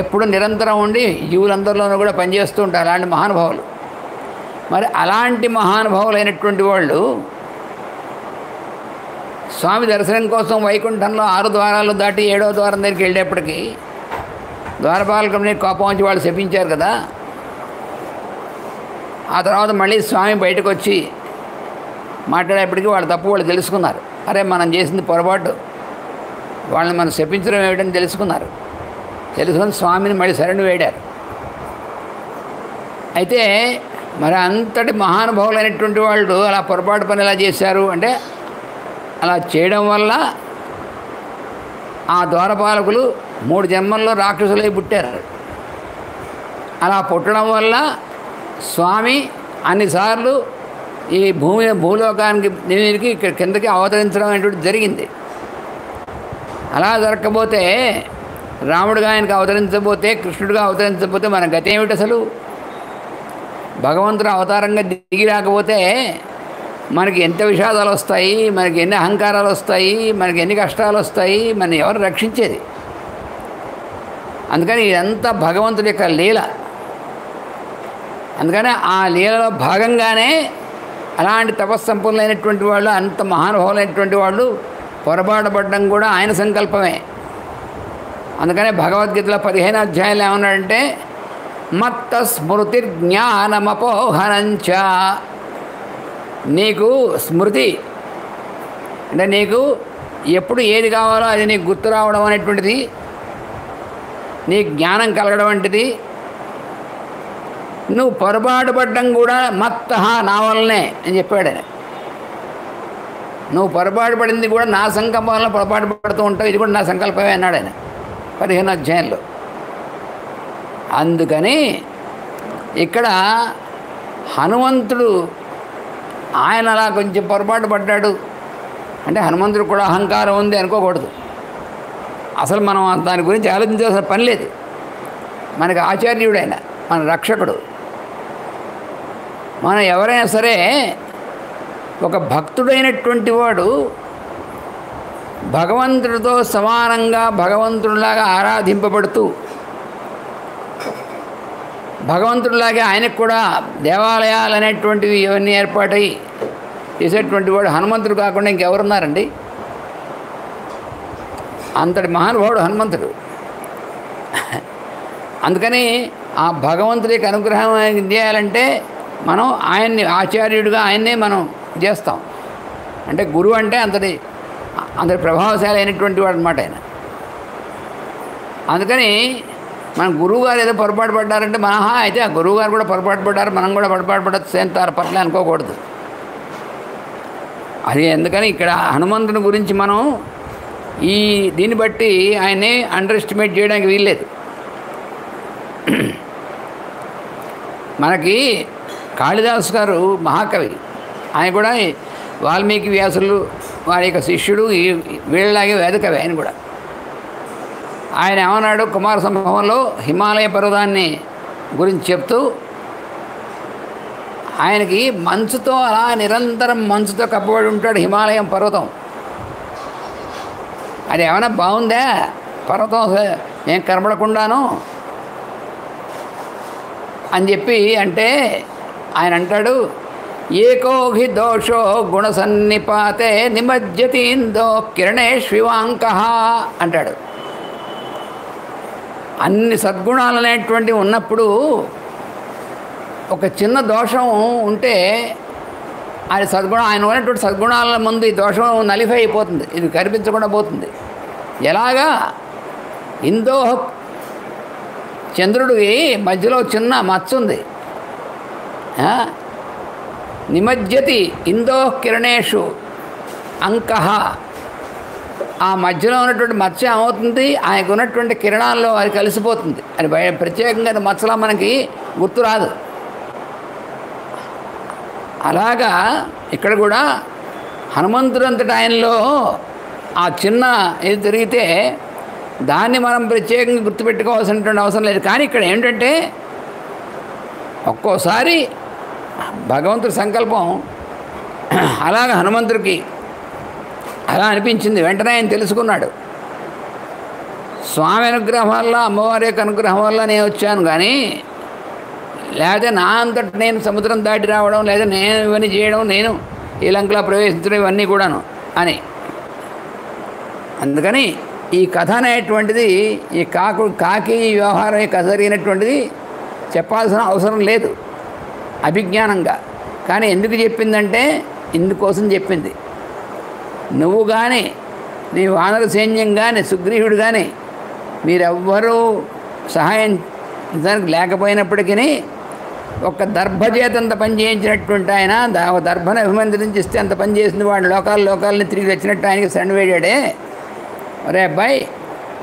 ఎప్పుడు నిరంతరం ఉండి జీవులందరిలోనూ కూడా పనిచేస్తూ ఉంటారు అలాంటి మహానుభావులు. మరి అలాంటి మహానుభావులైనటువంటి వాళ్ళు స్వామి దర్శనం కోసం వైకుంఠంలో 6 ద్వారాలు దాటి 7వ ద్వారం దగ్గరికి వెళ్ళేప్పటికీ ద్వారపాలకుని కోపం వచ్చి వాళ్ళు శపించారు కదా. ఆ తర్వాత మళ్ళీ స్వామి బయటకు వచ్చి మాట్లాడేప్పటికీ వాళ్ళ తప్పు వాళ్ళు తెలుసుకున్నారు. అరే మనం చేసింది పొరపాటు, వాళ్ళని మనం శపించడం ఏమిటని తెలుసుకున్నారు. తెలుసుకొని స్వామిని మళ్ళీ శరణు వేడారు. అయితే మరి అంతటి మహానుభావులైనటువంటి వాళ్ళు అలా పొరపాటు పని ఎలా చేశారు అంటే, అలా చేయడం వల్ల ఆ ద్వారపాలకులు 3 జన్మల్లో రాక్షసులై పుట్టారు. అలా పుట్టడం వల్ల స్వామి అన్నిసార్లు ఈ భూలోకానికి దీనికి కిందకి అవతరించడం అనేటువంటి జరిగింది. అలా జరగకపోతే రాముడుగా ఆయనకు అవతరించకపోతే, కృష్ణుడిగా అవతరించకపోతే మన గతి ఏమిటి అసలు? భగవంతుడు అవతారంగా దిగి రాకపోతే మనకి ఎంత విషాదాలు వస్తాయి, మనకి ఎన్ని అహంకారాలు వస్తాయి, మనకి ఎన్ని కష్టాలు వస్తాయి, మన ఎవరు రక్షించేది? అందుకని ఇదంతా భగవంతుడి యొక్క లీల. అందుకని ఆ లీలలో భాగంగానే అలాంటి తపస్సంపన్నులైనటువంటి వాళ్ళు, అంత మహానుభావులైనటువంటి వాళ్ళు పొరపాటు పడడం కూడా ఆయన సంకల్పమే. అందుకనే భగవద్గీతలో 15వ అధ్యాయంలో ఏమన్నాడంటే, మత్త స్మృతి జ్ఞానమపోహనంచ. నీకు స్మృతి అంటే నీకు ఎప్పుడు ఏది కావాలో అది నీకు గుర్తు రావడం అనేటువంటిది, నీ జ్ఞానం కలగడం వంటిది. నువ్వు పొరపాటు పడ్డం కూడా మత్త నా వల్లనే అని చెప్పాడు ఆయన. నువ్వు పొరపాటు పడింది కూడా నా సంకల్పం వల్ల పొరపాటు పడుతూ ఉంటావు, ఇది కూడా నా సంకల్పమే అన్నాడు ఆయన 15వ అధ్యాయంలో. అందుకని ఇక్కడ హనుమంతుడు ఆయన అలా కొంచెం పొరపాటు పడ్డాడు అంటే హనుమంతుడు కూడా అహంకారం ఉంది అనుకోకూడదు. అసలు మనం దాని గురించి ఆలోచించాల్సిన పని లేదు. మనకి ఆచార్యుడైన మన రక్షకుడు. మనం ఎవరైనా సరే ఒక భక్తుడైనటువంటి వాడు భగవంతుడితో సమానంగా భగవంతుడిలాగా ఆరాధింపబడుతూ భగవంతుడిలాగే ఆయనకు కూడా దేవాలయాలు అనేటువంటివి ఇవన్నీ ఏర్పాటై చేసేటువంటి వాడు హనుమంతుడు కాకుండా ఇంకెవరున్నారండి? అంతటి మహానుభావుడు హనుమంతుడు. అందుకని ఆ భగవంతుడికి అనుగ్రహం చేయాలంటే మనం ఆయన్ని ఆచార్యుడిగా ఆయన్నే మనం చేస్తాం. అంటే గురువు అంటే అంతటి ప్రభావశాలి అయినటువంటి వాడు అనమాట ఆయన. అందుకని మన గురువుగారు ఏదో పొరపాటు పడ్డారంటే అయితే ఆ గురువుగారు కూడా పొరపాటు పడ్డారు, మనం కూడా పొరపాటు పడచ్చు, సేమ్ పట్ల అనుకోకూడదు. అది ఎందుకని ఇక్కడ హనుమంతుని గురించి మనం దీన్ని బట్టి ఆయన్ని అండర్ ఎస్టిమేట్ చేయడానికి వీల్లేదు. మనకి కాళిదాసు గారు మహాకవి, ఆయన కూడా వాల్మీకి వ్యాసులు వారి యొక్క శిష్యుడు, వీళ్ళలాగే వేదకవి ఆయన కూడా. ఆయన ఏమన్నాడు కుమార సంభవంలో హిమాలయ పర్వతాన్ని గురించి చెప్తూ, ఆయనకి మంచుతో అలా నిరంతరం మంచుతో కప్పబడి ఉంటాడు హిమాలయం పర్వతం. అది ఏమైనా బాగుందా పర్వతం ఏం కనబడకుండాను అని చెప్పి అంటే ఆయన అంటాడు, ఏకో హి దోషో గుణసన్నిపాతే నిమజ్జతీందో కిరణేష్వివాంక అంటాడు. అన్ని సద్గుణాలు అనేటువంటివి ఉన్నప్పుడు ఒక చిన్న దోషం ఉంటే ఆయన ఆయన ఉన్నటువంటి సద్గుణాల ముందు ఈ దోషం నలిఫై అయిపోతుంది, ఇది కనిపించకుండా పోతుంది. ఎలాగా ఇందో చంద్రుడికి మధ్యలో చిన్న మచ్చ ఉంది, నిమజ్జతి ఇందో కిరణేషు అంకః. ఆ మధ్యలో ఉన్నటువంటి మచ్చ ఏమవుతుంది, ఆయనకు ఉన్నటువంటి కిరణాల్లో అది కలిసిపోతుంది. అది ప్రత్యేకంగా మచ్చలా మనకి గుర్తు రాదు. అలాగా ఇక్కడ కూడా హనుమంతుడంతటి ఆయనలో ఆ చిన్న ఇది తిరిగితే దాన్ని మనం ప్రత్యేకంగా గుర్తుపెట్టుకోవాల్సినటువంటి అవసరం లేదు. కానీ ఇక్కడ ఏంటంటే ఒక్కోసారి భగవంతుడి సంకల్పం అలాగ హనుమంతుడికి అలా అనిపించింది. వెంటనే ఆయన తెలుసుకున్నాడు, స్వామి అనుగ్రహం వల్ల, అమ్మవారి యొక్క అనుగ్రహం వల్ల నేను వచ్చాను, కానీ లేకపోతే నా అంతటి నేను సముద్రం దాటి రావడం, లేదా నేను ఇవన్నీ చేయడం, నేను ఈ లంకలో ప్రవేశించడం, ఇవన్నీ కూడాను అని. అందుకని ఈ కథ అనేటువంటిది, ఈ కాకి వ్యవహారం ఈ కథ జరిగినటువంటిది చెప్పాల్సిన అవసరం లేదు అభిజ్ఞానంగా. కానీ ఎందుకు చెప్పిందంటే ఇందుకోసం చెప్పింది. నువ్వు కానీ, నీ వానర సైన్యం కానీ, సుగ్రీవుడు కానీ మీరెవ్వరూ సహాయం దానికి లేకపోయినప్పటికీ ఒక దర్భ చేత అంత పని చేయించినటువంటి ఆయన, దర్భను అభిమంత్రించిస్తే అంత పని చేసిన వాడు లోకాలని తిరిగి వచ్చినట్టు ఆయనకి శరణు వేడాడే. అరే అబ్బాయి,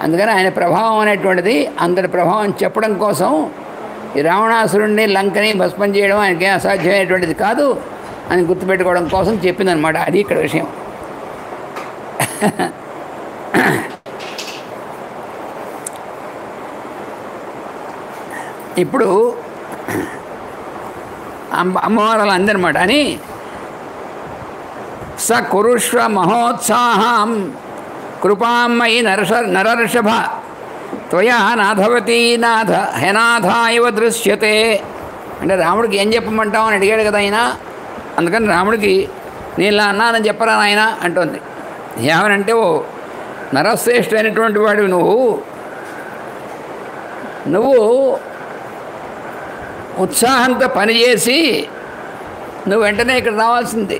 అందుకని ఆయన ప్రభావం అనేటువంటిది, అంతటి ప్రభావం చెప్పడం కోసం ఈ రావణాసురుణ్ణి లంకని భస్మం చేయడం ఆయనకేం అసాధ్యమైనటువంటిది కాదు అని గుర్తుపెట్టుకోవడం కోసం చెప్పిందనమాట. అది ఇక్కడ విషయం. ఇప్పుడు అమ్మవారు అలా అందనమాట అని స కురుష్వ మహోత్సాహం కృపామయి నరర్షభ త్వయా నాథవతీ నాథ హెనాథ ఇవ దృశ్యతే. అంటే రాముడికి ఏం చెప్పమంటావు అని అడిగాడు కదా ఆయన. అందుకని రాముడికి నేను ఇలా అన్నానని చెప్పరా నాయన అంటుంది. ఏమనంటే, ఓ నరశ్రేష్ఠమైనటువంటి వాడివి నువ్వు ఉత్సాహంతో పనిచేసి నువ్వు వెంటనే ఇక్కడ రావాల్సింది.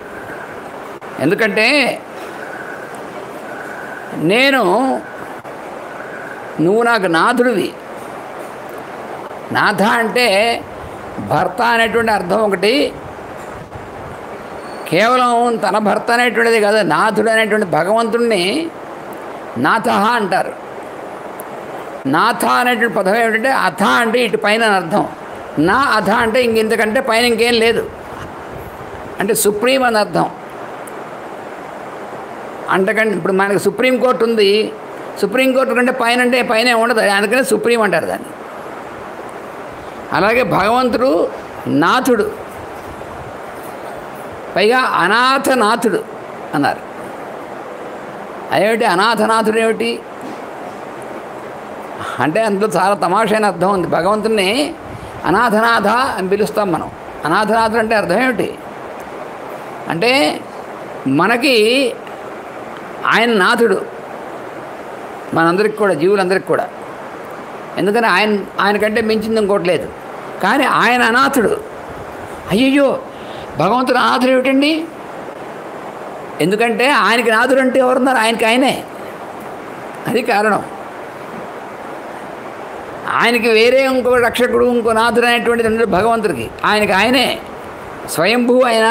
ఎందుకంటే నువ్వు నాకు నాథుడివి. నాథ అంటే భర్త అనేటువంటి అర్థం ఒకటి, కేవలం తన భర్త అనేటువంటిది కదా. నాథుడు అనేటువంటి భగవంతుణ్ణి నాథ అంటారు. నాథ అనేటువంటి పదం ఏమిటంటే అథ అంటే ఇటు పైన అని అర్థం. నా అథ అంటే ఇంతకంటే పైన ఇంకేం లేదు అంటే సుప్రీం అని అర్థం. అంతకంటే ఇప్పుడు మనకి సుప్రీంకోర్టు ఉంది, సుప్రీంకోర్టు కంటే పైన అంటే పైన ఉండదు, అందుకనే సుప్రీం అంటారు దాన్ని. అలాగే భగవంతుడు నాథుడు, పైగా అనాథనాథుడు అన్నారు. అదేమిటి అనాథనాథుడు ఏమిటి అంటే అందులో చాలా తమాషైన అర్థం ఉంది. భగవంతుడిని అనాథనాథ అని పిలుస్తాం మనం. అనాథనాథుడు అంటే అర్థం ఏమిటి అంటే మనకి ఆయన నాథుడు, మనందరికి కూడా, జీవులందరికీ కూడా. ఎందుకని ఆయనకంటే మించింది ఇంకోట్లేదు. కానీ ఆయన అనాథుడు. అయ్యయ్యో, భగవంతుడు అనాథుడు ఏమిటండి? ఎందుకంటే ఆయనకి నాథుడు అంటే ఎవరున్నారు? ఆయనకి ఆయనే. అది కారణం. ఆయనకి వేరే ఇంకో రక్షకుడు, ఇంకో నాథుడు అనేటువంటిది భగవంతుడికి. ఆయనకి ఆయనే స్వయంభూ. ఆయన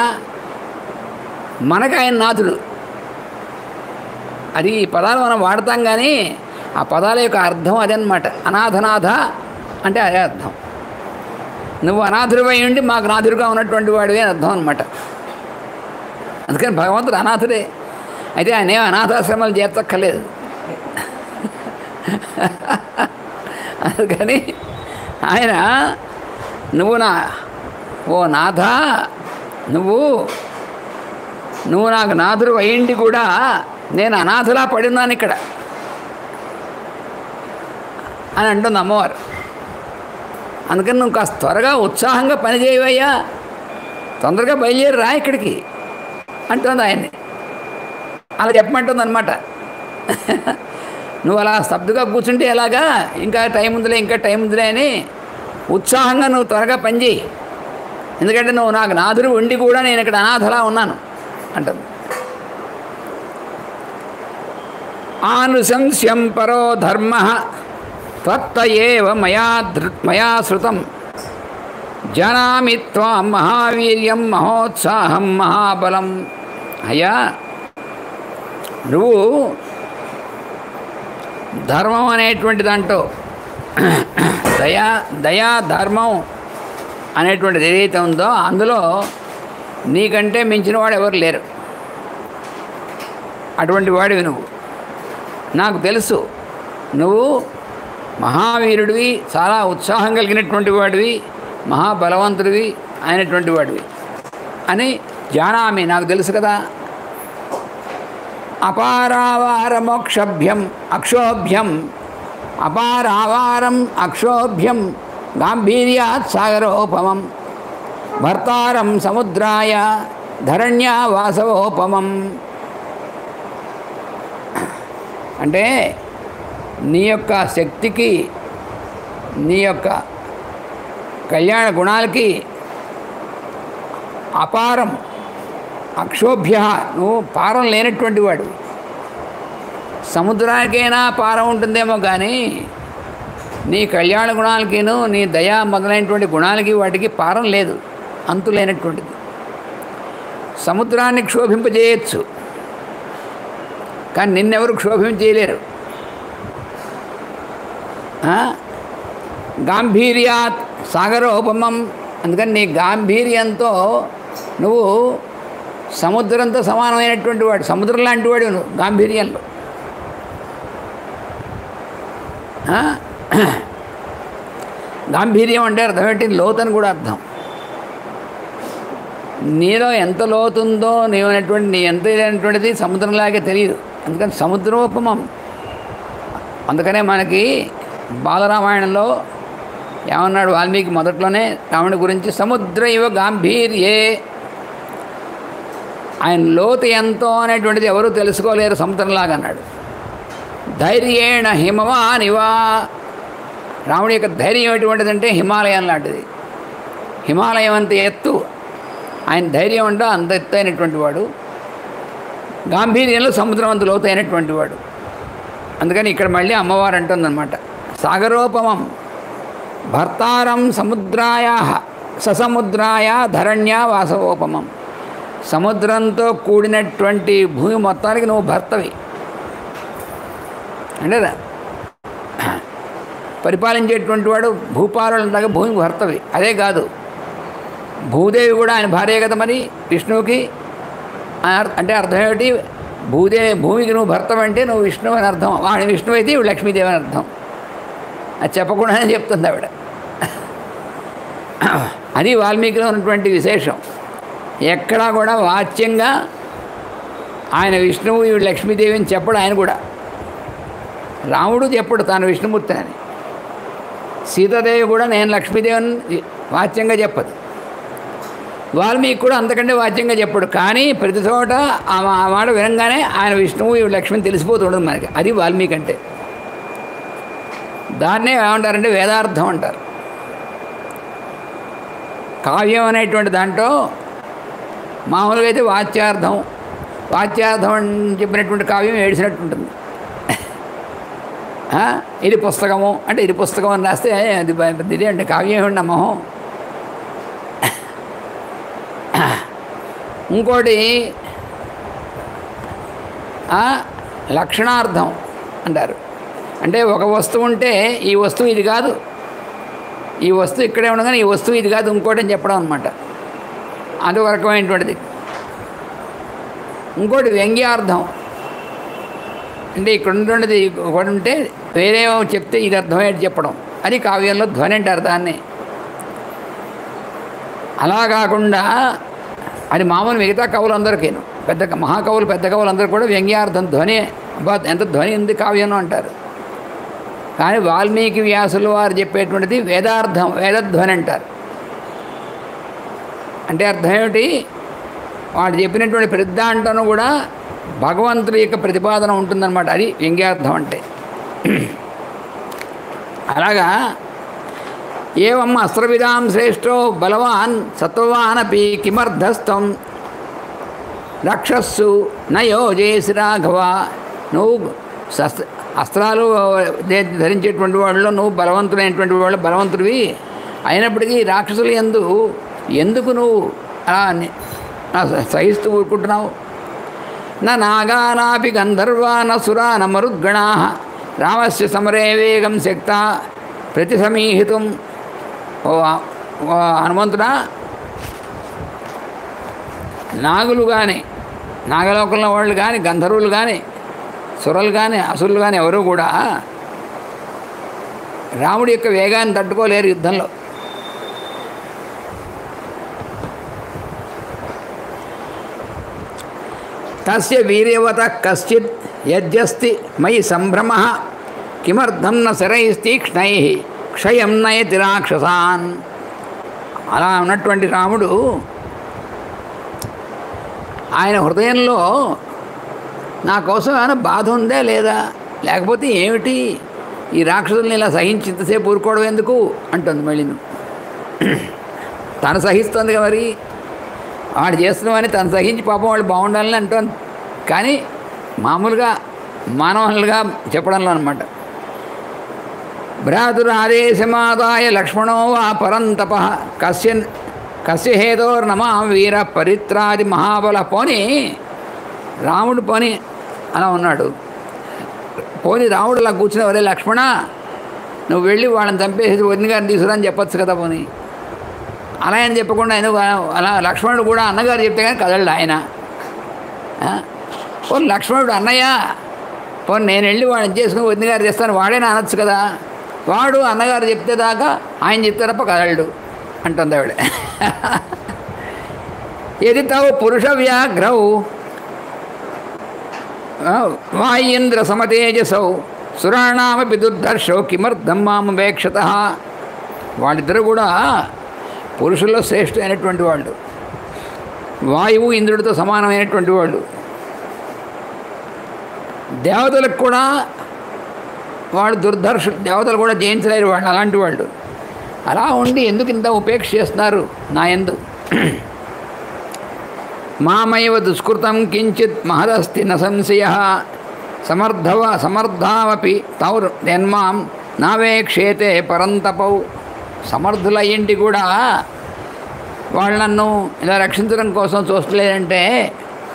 మనకు ఆయన నాథుడు. అది ఈ పదాలు మనం వాడతాం, కానీ ఆ పదాల యొక్క అర్థం అదనమాట. అనాథనాథ అంటే అదే అర్థం. నువ్వు అనాథుడివై ఉండి మాకు నాథుడిగా ఉన్నటువంటి వాడివి అని అర్థం అనమాట. అందుకని భగవంతుడు అనాథుడే. అయితే ఆయన ఏం అనాథాశ్రమాలు చేర్చక్కర్లేదు. అందుకని ఆయన నువ్వు ఓ నాథ, నువ్వు నాకు నాథుడు అయ్యిండి కూడా నేను అనాథలా పడినాను ఇక్కడ అని అంటుంది అమ్మవారు. అందుకని నువ్వు కాస్త త్వరగా ఉత్సాహంగా పనిచేయవయ్యా, తొందరగా బయలుదేరి రా ఇక్కడికి అంటుంది ఆయన్ని. అలా చెప్పమంటుంది అనమాట. నువ్వు అలా స్తబ్దుగా కూర్చుంటే ఎలాగా, ఇంకా టైం ఉందిలే అని ఉత్సాహంగా నువ్వు త్వరగా పనిచేయి. ఎందుకంటే నువ్వు నాకు నాథుడు ఉండి కూడా నేను ఇక్కడ అనాథలా ఉన్నాను అంటుంది. ఆనుశంస్యం పరో ధర్మ త్వత్త ఏవ మయా శృతం జానామి త్వాం మహావీర్యం మహోత్సాహం మహాబలం. అయ్యా, నువ్వు ధర్మం అనేటువంటి దాంట్లో దయా ధర్మం అనేటువంటిది ఏదైతే ఉందో అందులో నీకంటే మించిన వాడు ఎవరు లేరు. అటువంటి వాడివి నువ్వు. నాకు తెలుసు నువ్వు మహావీరుడివి, చాలా ఉత్సాహం కలిగినటువంటి వాడివి, మహాబలవంతుడివి అయినటువంటి వాడివి అని జానామి, నాకు తెలుసు కదా. అపారావారమోక్షభ్యం అక్షోభ్యం, అపారావారం అక్షోభ్యం గాంభీర్యాత్ సాగరోపమం, భర్తారం సముద్రాయ ధరణ్యా వాసవోపమం. అంటే నీ యొక్క శక్తికి, నీ యొక్క కళ్యాణ గుణాలకి అపారం అక్షోభ్య, నువ్వు పారం లేనటువంటి వాడు. సముద్రానికైనా పారం ఉంటుందేమో కానీ నీ కళ్యాణ గుణాలకిను, నీ దయా మొదలైనటువంటి గుణాలకి వాటికి పారం లేదు, అంతు లేనటువంటిది. సముద్రాన్ని క్షోభింపజేయచ్చు కానీ నిన్నెవరు క్షోభింపజేయలేరు. గాంభీర్యాత్ సాగరోపమం, అందుకని నీ గాంభీర్యంతో నువ్వు సముద్రంతో సమానమైనటువంటి వాడు, సముద్రం లాంటి వాడు నువ్వు గాంభీర్యంలో. గాంభీర్యం అంటే అర్థం ఏంటి? లోతని కూడా అర్థం. నీలో ఎంత లోతుందో నీవైనటువంటి నీ ఎంత ఇదైనటువంటిది సముద్రంలాగే తెలియదు, అందుకని సముద్రోపమం. అందుకనే మనకి బాలరామాయణంలో ఏమన్నాడు వాల్మీకి మొదట్లోనే రాముడి గురించి, సముద్ర ఇవ గాంభీర్యే, ఆయన లోతు ఎంతో అనేటువంటిది ఎవరూ తెలుసుకోలేరు సముద్రంలాగా అన్నాడు. ధైర్యేణ హిమవానివా, రాముడి యొక్క ధైర్యం ఎటువంటిదంటే హిమాలయం లాంటిది, హిమాలయం అంత ఎత్తు ఆయన ధైర్యం అంటే అంత ఎత్తైనటువంటి వాడు. గాంభీర్యంలో సముద్రం అంత లోతైనటువంటి వాడు. అందుకని ఇక్కడ మళ్ళీ అమ్మవారు అంటుందన్నమాట, సాగరోపమం భర్తారం సముద్రాయ ససముద్రాయ ధరణ్యా వాసవోపమం. సముద్రంతో కూడినటువంటి భూమి మొత్తానికి నువ్వు భర్తవి అంటే పరిపాలించేటువంటి వాడు భూపాలులాగా భూమి భర్తవి. అదే కాదు, భూదేవి కూడా ఆయన భార్య కదా మరి విష్ణువుకి. అంటే అర్థం ఏమిటి? భూమికి నువ్వు భర్తవు అంటే నువ్వు విష్ణువు అని అర్థం, వాడి విష్ణువు అయితే ఇవి లక్ష్మీదేవి అని అర్థం. అది చెప్పకుండానే చెప్తుంది ఆవిడ. అది వాల్మీకిలో ఉన్నటువంటి విశేషం. ఎక్కడా కూడా వాచ్యంగా ఆయన విష్ణువు ఇవి లక్ష్మీదేవి అని చెప్పడు. ఆయన కూడా రాముడు చెప్పడు తాను విష్ణుమూర్తి అని. సీతాదేవి కూడా నేను లక్ష్మీదేవిని వాచ్యంగా చెప్పదు. వాల్మీకి కూడా అంతకంటే వాచ్యంగా చెప్పడు. కానీ ప్రతి చోట ఆ మాట వినంగానే ఆయన విష్ణువు ఇవి లక్ష్మిని తెలిసిపోతుండదు మనకి. అది వాల్మీకి అంటే. దాన్నే ఏమంటారంటే వేదార్థం అంటారు. కావ్యం అనేటువంటి దాంట్లో మామూలుగా అయితే వాచ్యార్థం అని చెప్పినటువంటి కావ్యం ఏడిసినట్టు ఉంటుంది. ఇది పుస్తకము అంటే ఇది పుస్తకం అని రాస్తే అది ఇదే అంటే కావ్యం ఏమండి మొహం. ఇంకోటి లక్షణార్థం అంటారు. అంటే ఒక వస్తువు ఉంటే ఈ వస్తువు ఇది కాదు, ఈ వస్తువు ఇక్కడే ఉండగానే ఈ వస్తువు ఇది కాదు ఇంకోటి అని చెప్పడం అనమాట. అది ఒక రకమైనటువంటిది. ఇంకోటి వ్యంగ్యార్థం అంటే ఇక్కడ ఉన్నటువంటిది ఒకటి ఉంటే వేరే చెప్తే ఇది అర్థమయ్యేది చెప్పడం. అది కావ్యంలో ధ్వని అంటారు దాన్ని. అలా కాకుండా అది మామూలు మిగతా కవులందరికీను పెద్ద మహాకవులు పెద్ద కవులందరూ కూడా వ్యంగ్యార్థం ధ్వని, ఎంత ధ్వని ఉంది కావ్యం అంటారు. కానీ వాల్మీకి వ్యాసులు వారు చెప్పేటువంటిది వేదార్థం, వేదధ్వని అంటారు. అంటే అర్థం ఏమిటి? వాడు చెప్పినటువంటి ప్రతి దాంట్లోనూ కూడా భగవంతుడి యొక్క ప్రతిపాదన ఉంటుందన్నమాట. అది వ్యంగ్యార్థం అంటే. అలాగా ఏవం అస్త్రవిధాం శ్రేష్టో బలవాన్ సత్వవాన్ అపి కిమర్థస్థం రక్షస్సు నయోజేసి రాఘవ. నువ్వు అస్త్రాలు ధరించేటువంటి వాళ్ళలో నువ్వు బలవంతుడైనటువంటి వాళ్ళు బలవంతుడివి అయినప్పటికీ రాక్షసులు ఎందుకు నువ్వు అలా సహిస్తూ ఊరుకుంటున్నావు? నా నాగానాపి గంధర్వా నసురా నమరుద్గణా రామస్య సమరే వేగం శక్త ప్రతి సమీహితం. ఓ హనుమంతుడా, నాగులు కానీ నాగలోకంలో వాళ్ళు కానీ, గంధర్వులు కానీ, సురలు కానీ, అసురులు కానీ ఎవరు కూడా రాముడి యొక్క వేగాన్ని తట్టుకోలేరు యుద్ధంలో. తస్య వీర్యవత కశ్చిత్ యజ్జస్తి మయి సంభ్రమ కిమర్థం న శరైస్తీక్ష్ణై క్షయం నయతి రాక్షసాన్. అలా ఉన్నటువంటి రాముడు ఆయన హృదయంలో నా కోసం ఏమైనా బాధ ఉందా లేదా, లేకపోతే ఏమిటి ఈ రాక్షసుల్ని ఇలా సహించేంతసేపు ఊరుకోవడం ఎందుకు అంటుంది. మళ్ళీ తను సహిస్తుంది కదా, మరి వాడు చేస్తున్నామని తను సహించి పాపం వాళ్ళు బాగుండాలని అంటుంది. కానీ మామూలుగా మానవులుగా చెప్పడంలో అనమాట. భ్రాతురాదేశమాదాయ లక్ష్మణో వా పరంతప కస్య హేతోర్నమా వీర పరిత్రాది మహాబల. పోని రాముడు పోని అలా ఉన్నాడు. పోని రాముడు అలా కూర్చుని, వరే లక్ష్మణ నువ్వు వెళ్ళి వాళ్ళని చంపేసి వదిన గారిని తీసుకురాని చెప్పచ్చు కదా. పోని అలా అని చెప్పకుండా ఆయన అలా లక్ష్మణుడు కూడా అన్నగారు చెప్తే కానీ కదలడు ఆయన. పోనీ లక్ష్మణుడు అన్నయ్య పోనీ నేను వెళ్ళి వాడిని చేసుకుని వదిన గారు చేస్తాను వాడేనా అనొచ్చు కదా. వాడు అన్నగారు చెప్తే దాకా ఆయన చెప్తే తప్ప కదలడు అంటుంది ఆవిడ. ఎది తావు పురుష వ్యాఘ్రౌ వాయింద్ర సమతేజసౌ సురాణామపి దుర్ధర్షౌ కిమర్థం మామవేక్షత. వాళ్ళిద్దరూ కూడా పురుషుల్లో శ్రేష్ఠమైనటువంటి వాళ్ళు, వాయువు ఇంద్రుడితో సమానమైనటువంటి వాళ్ళు. దేవతలకు కూడా వాడు దుర్ధర్షుడు, దేవతలు కూడా జయించలేరు వాళ్ళు, అలాంటి వాళ్ళు. అలా ఉండి ఎందుకు ఇంత ఉపేక్ష చేస్తున్నారు నా యందు? మామైవ దుష్కృతం కించిత్ మహదస్తి న సంశయ సమర్థావపి తౌర్ జన్మాం నావేక్షేతే పరంతపౌ. సమర్థులయ్యింటి కూడా వాళ్ళు నన్ను ఇలా రక్షించడం కోసం చూస్తలేదంటే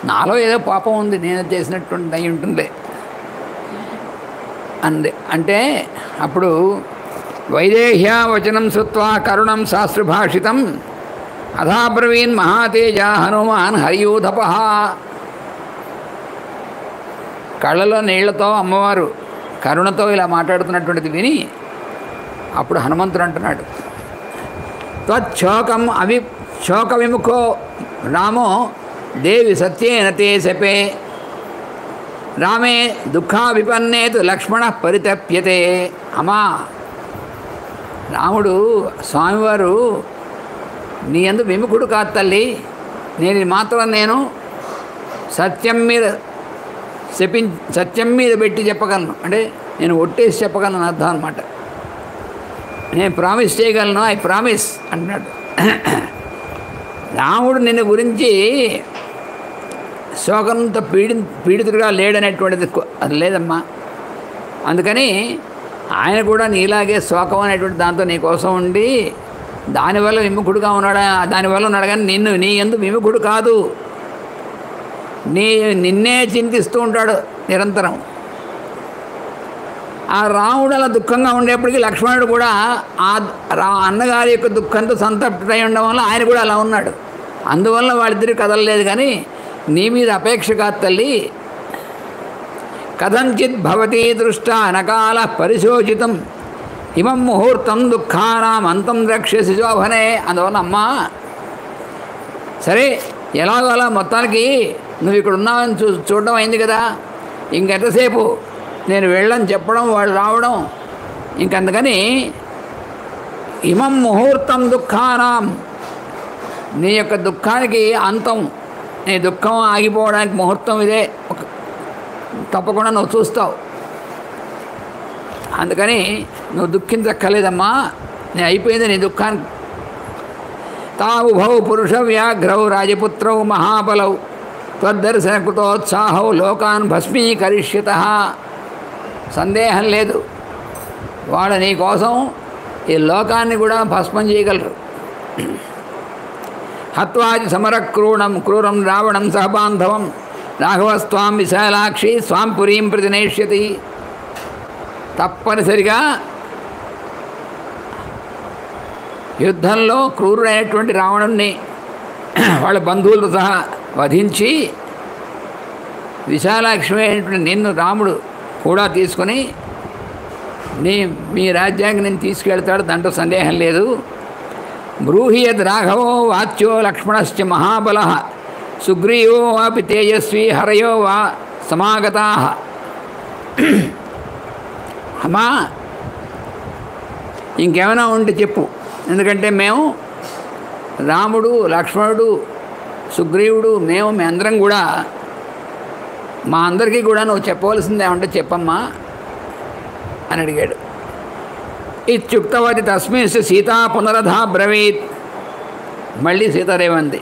నాలో ఏదో పాపం ఉంది, నేను చేసినటువంటి అయి ఉంటుంది అంది. అంటే అప్పుడు వైదేహ్యా వచనం శ్రుత్వా కరుణం శాస్త్రభాషితం అథాబ్రవీన్ మహాతేజ హనుమాన్ హరియూధప. కళ్ళలో నీళ్లతో అమ్మవారు కరుణతో ఇలా మాట్లాడుతున్నటువంటిది విని అప్పుడు హనుమంతుడు అంటున్నాడు, త్వచ్చోకం శోక విముఖో రామో దేవి సత్యేన తే శపే రామే దుఃఖాభిపన్నేతు లక్ష్మణ పరితప్యతే. అమ్మా రాముడు స్వామివారు నీ యందు విముఖుడు కాదు తల్లి, నేను సత్యం మీద పెట్టి చెప్పగలను, అంటే నేను ఒట్టేసి చెప్పగలను అర్థం అనమాట. నేను ప్రామిస్ చేయగలను, ఐ ప్రామిస్ అంటున్నాడు. రాముడు నిన్ను గురించి శోకంతో పీడితుడిగా లేడనేటువంటిది అది లేదమ్మా. అందుకని ఆయన కూడా నీలాగే శోకం అనేటువంటి దాంతో నీ కోసం ఉండి దానివల్ల విముఖుడుగా ఉన్నాడా, దానివల్ల ఉన్నాడు. కానీ నీ యందు విముఖుడు కాదు, నిన్నే చింతిస్తూ ఉంటాడు నిరంతరం. ఆ రాముడు అలా దుఃఖంగా ఉండేప్పటికీ లక్ష్మణుడు కూడా ఆ అన్నగారి యొక్క దుఃఖంతో సంతప్తుడై ఉండడం వల్ల ఆయన కూడా అలా ఉన్నాడు. అందువల్ల వాళ్ళిద్దరికీ కదలలేదు. కానీ నీ మీద అపేక్ష కాదు తల్లి. కథంచిత్ భవతి దృష్ట అనకాల పరిశోచితం ఇమం ముహూర్తం దుఃఖానాం అంతం రక్షసి శోభనే. అందువల్ల అమ్మా సరే ఎలాగో అలా మొత్తానికి నువ్వు ఇక్కడ ఉన్నావని చూడడం అయింది కదా, ఇంకెంతసేపు నేను వెళ్ళని చెప్పడం వాళ్ళు రావడం ఇంకందుకని ఇమం ముహూర్తం దుఃఖానాం, నీ యొక్క దుఃఖానికి అంతం, నీ దుఃఖం ఆగిపోవడానికి ముహూర్తం ఇదే, తప్పకుండా నువ్వు చూస్తావు. అందుకని నువ్వు దుఃఖించక్కర్లేదమ్మా, నేను అయిపోయింది నీ దుఃఖానికి. తావుభౌ పురుష వ్యాఘ్రౌ రాజపుత్రౌ మహాబలౌ త్వద్దర్శన కృతోత్సాహౌ లోకాన్ భస్మీకరిష్యత. సందేహం లేదు, వాడు నీ కోసం ఈ లోకాన్ని కూడా భస్మం చేయగలరు. హత్వాది క్రూరం రావణం సహబాంధవం రాఘవస్వాం విశాలాక్షి స్వాం పురీం ప్రతినేష్యతి. తప్పనిసరిగా యుద్ధంలో క్రూరుడైనటువంటి రావణుణ్ణి వాళ్ళ బంధువులతో సహా వధించి విశాలాక్షి అయినటువంటి నిన్ను రాముడు కూడా తీసుకొని మీ రాజ్యానికి నేను తీసుకెళ్తాడు, దాంట్లో సందేహం లేదు. బ్రూహి యద్ రాఘవో వాచ్యో లక్ష్మణశ్చ మహాబల సుగ్రీవో వాపి తేజస్వి హరయో వా సమాగతా. అమ్మా ఇంకేమైనా ఉంటే చెప్పు, ఎందుకంటే మేము రాముడు, లక్ష్మణుడు, సుగ్రీవుడు, మీ అందరం కూడా మా అందరికీ కూడా నువ్వు చెప్పవలసింది ఏమంటే చెప్పమ్మా అని అడిగాడు. ఇత్యుక్తవతి తస్మిన్స్ సీతా పునరధా బ్రవీత్. మళ్ళీ సీతాదేవంది,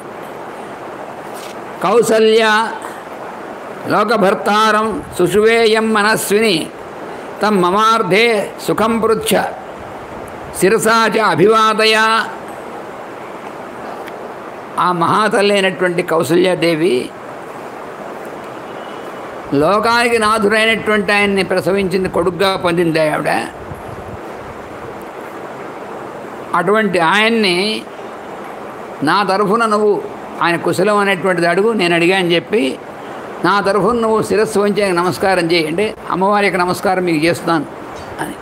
కౌసల్య లోకభర్తారం సుషువేయం మనస్విని తం మమార్ధే సుఖం పృచ్ఛ శిరసా చ అభివాదయ. ఆ మహాతల్లి అయినటువంటి కౌసల్యాదేవి లోకానికి నాథుడైనటువంటి ఆయన్ని ప్రసవించింది, కొడుగ్గా పొందింది ఆవిడ. అటువంటి ఆయన్ని నా తరఫున నువ్వు ఆయన కుశలం అనేటువంటిది అడుగు, నేను అడిగాని చెప్పి నా తరఫున నువ్వు శిరస్సు వంచి ఆయనకు నమస్కారం చేయండి, అమ్మవారికి నమస్కారం మీకు చేస్తున్నాను అని.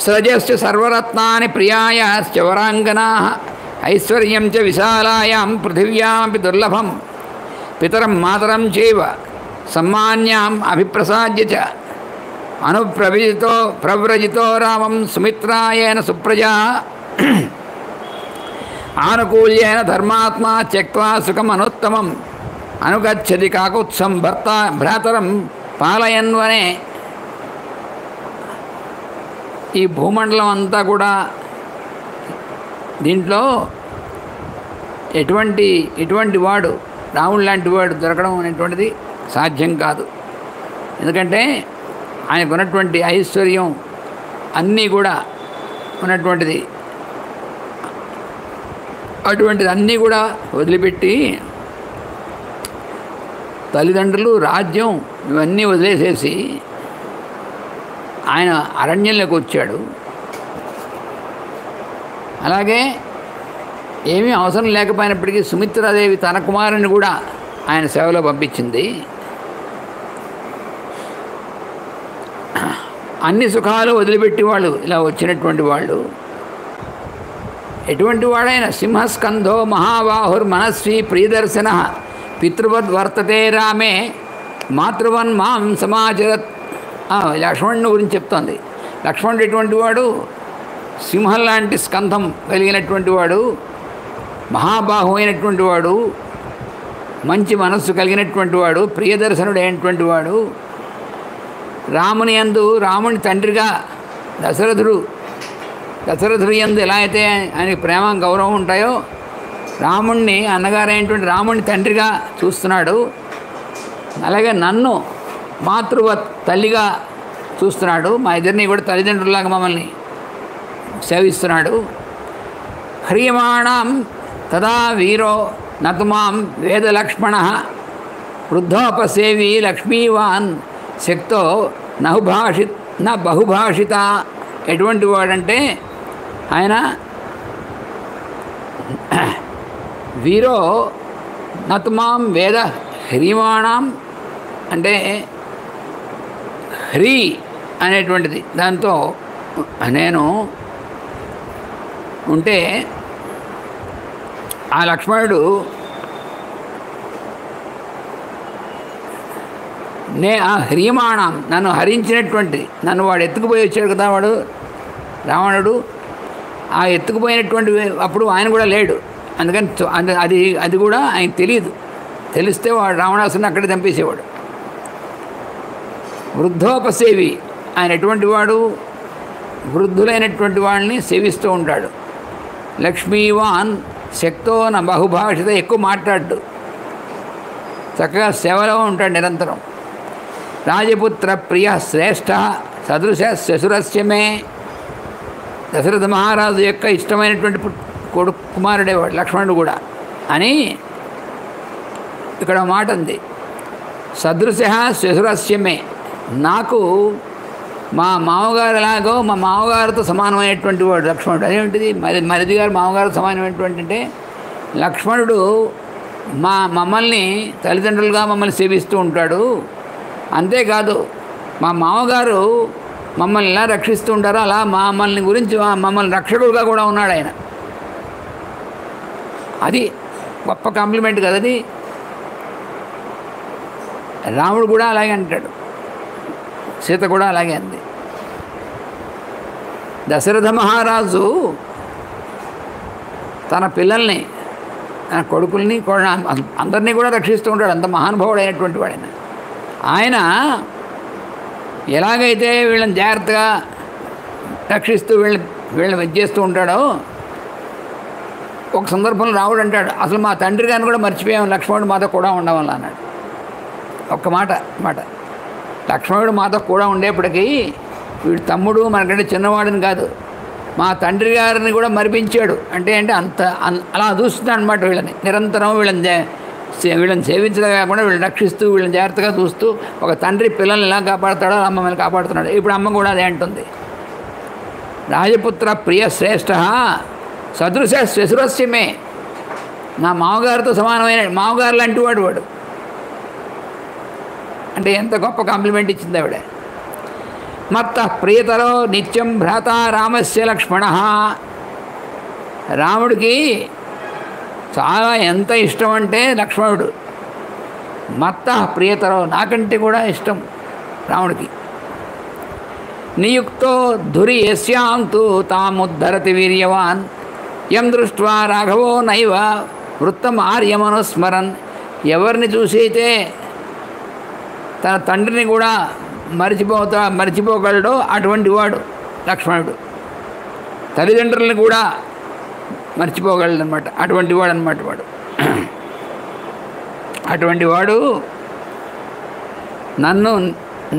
సృజశ్చ సర్వరత్నాని ప్రియాయాశ్చ వరాంగనాః ఐశ్వర్యం చ విశాలాయాం పృథివ్యామపి దుర్లభం పితరం మాతరం చైవ సమ్మాన్యాం అభిప్రసాద్య చ ప్రవ్రజితో రామం సుమిత్రాయేన సుప్రజా ఆనుకూల్యేన ధర్మాత్మా త్యక్త్వా సుఖం అనుత్తమం అనుగచ్చతి కాకుత్సం భ్రాతరం పాలయన్వనే. ఈ భూమండలం అంతా కూడా దీంట్లో ఎటువంటి వాడు రాముడు లాంటి వాడు దొరకడం అనేటువంటిది సాధ్యం కాదు. ఎందుకంటే ఆయనకు ఉన్నటువంటి ఐశ్వర్యం అన్నీ కూడా ఉన్నటువంటిది, అటువంటిది అన్నీ కూడా వదిలిపెట్టి తల్లిదండ్రులు, రాజ్యం ఇవన్నీ వదిలేసేసి ఆయన అరణ్యంలోకి వచ్చాడు. అలాగే ఏమీ అవసరం లేకపోయినప్పటికీ సుమిత్రాదేవి తన కుమారుని కూడా ఆయన సేవలో పంపించింది. అన్ని సుఖాలు వదిలిపెట్టి వాళ్ళు ఇలా వచ్చినటువంటి వాళ్ళు ఎటువంటి వాడైనా సింహస్కంధో మహాబాహుర్ మనస్వి ప్రియదర్శన పితృవద్ వర్తతే రామే మాతృవన్ మాం సమాచరత్. లక్ష్మణుని గురించి చెప్తోంది. లక్ష్మణుడు ఎటువంటి వాడు? సింహం లాంటి స్కంధం కలిగినటువంటి వాడు, మహాబాహు అయినటువంటి వాడు, మంచి మనస్సు కలిగినటువంటి వాడు, ప్రియదర్శనుడు అయినటువంటి వాడు. రాముని యందు రాముని తండ్రిగా దశరథుడు యందు ఎలా అయితే ఆయనకి ప్రేమ గౌరవం ఉంటాయో రాముణ్ణి అన్నగారైనటువంటి రాముని తండ్రిగా చూస్తున్నాడు. అలాగే నన్ను మాతృవత్ తల్లిగా చూస్తున్నాడు. మా ఇద్దరిని కూడా తల్లిదండ్రులాగా మమ్మల్ని సేవిస్తున్నాడు. హ్రీయమాణం తదా వీరో నతుమాం వేదలక్ష్మణ వృద్ధోపసేవి లక్ష్మీవాన్ శక్తో న బహుభాషిత. ఎటువంటి వాడంటే ఆయన వీరో నతుమాం వేద హ్రీమాణం అంటే హ్రీ అనేటువంటిది దాంతో నేను ఉంటే ఆ లక్ష్మణుడు ఆ హ్రీమాణం నన్ను హరించినటువంటి, నన్ను వాడు ఎత్తుకుపోయి వచ్చాడు కదా వాడు రావణుడు. ఆ ఎత్తుకుపోయినటువంటి అప్పుడు ఆయన కూడా లేడు. అందుకని అది కూడా ఆయనకు తెలియదు. తెలిస్తే వాడు రావణాసుని అక్కడే చంపేసేవాడు. వృద్ధోపసేవి ఆయన ఎటువంటి వాడు? వృద్ధులైనటువంటి వాళ్ళని సేవిస్తూ ఉంటాడు. లక్ష్మీవాన్ శక్తో నా బహుభాషిత, ఎక్కువ మాట్లాడు, చక్కగా సేవలో ఉంటాడు నిరంతరం. రాజపుత్ర ప్రియ శ్రేష్ఠ సదృశ శశురస్యమే. దశరథ మహారాజు యొక్క ఇష్టమైనటువంటి కొడుకు కుమారుడే వాడు లక్ష్మణుడు కూడా అని ఇక్కడ మాట ఉంది. సదృశ శశురస్యమే, నాకు మా మామగారు ఎలాగో మా మామగారితో సమానమైనటువంటి వాడు లక్ష్మణుడు. అదేంటిది మరిది గారు మామగారితో సమానమైనటువంటి అంటే లక్ష్మణుడు మమ్మల్ని తల్లిదండ్రులుగా మమ్మల్ని సేవిస్తూ ఉంటాడు. అంతేకాదు మా మామగారు మమ్మల్ని ఎలా రక్షిస్తూ ఉంటారో అలా మమ్మల్ని గురించి మమ్మల్ని రక్షకుడుగా కూడా ఉన్నాడు ఆయన. అది గొప్ప కాంప్లిమెంట్ కదా అది. రాముడు కూడా అలాగే అంటాడు, సీత కూడా అలాగే అంది. దశరథ మహారాజు తన పిల్లల్ని, తన కొడుకుల్ని అందరినీ కూడా రక్షిస్తూ ఉంటాడు. అంత మహానుభావుడు అయినటువంటి వాడు ఆయన. ఎలాగైతే వీళ్ళని జాగ్రత్తగా రక్షిస్తూ వీళ్ళని చేస్తూ ఉంటాడో, ఒక సందర్భంలో రావుడు అంటాడు, అసలు మా తండ్రి గారిని కూడా మర్చిపోయాము, లక్ష్మణుడు మాతో కూడా ఉండవల్ల అన్నాడు. ఒక్క మాట లక్ష్మణుడు మాతో కూడా ఉండేప్పటికీ వీడు తమ్ముడు మనకంటే చిన్నవాడిని కాదు, మా తండ్రి గారిని కూడా మరిపించాడు అంటే అంత అలా చూస్తున్నాడు అనమాట. వీళ్ళని నిరంతరం వీళ్ళని సేవించడం కాకుండా వీళ్ళని రక్షిస్తూ వీళ్ళని జాగ్రత్తగా చూస్తూ ఒక తండ్రి పిల్లల్ని ఎలా కాపాడుతాడో అమ్మ మమ్మల్ని కాపాడుతున్నాడు. ఇప్పుడు అమ్మ కూడా అదే అంటుంది, రాజపుత్ర ప్రియ శ్రేష్ఠ సదృశ శ్వశురస్యమే. నా మామగారితో సమానమైన మామగారు లాంటి వాడు అంటే ఎంత గొప్ప కాంప్లిమెంట్ ఇచ్చింది ఆవిడ. మత్త ప్రియతరో నిత్యం భ్రాత రామస్య లక్ష్మణ. రాముడికి చాలా ఎంత ఇష్టం అంటే లక్ష్మణుడు. మత్త ప్రియతరో నాకంటే కూడా ఇష్టం రాముడికి. నియుక్తో ధురి యస్యాంతు తాముద్ధరతి వీర్యవాన్ యం దృష్ట్వా రాఘవో నైవ వృత్తం ఆర్యమనుస్మరన్. ఎవరిని చూసి అయితే తన తండ్రిని కూడా మరిచిపోగలడో అటువంటి వాడు లక్ష్మణుడు. తల్లిదండ్రులను కూడా మర్చిపోగలడనమాట, అటువంటి వాడు అనమాట వాడు. అటువంటి వాడు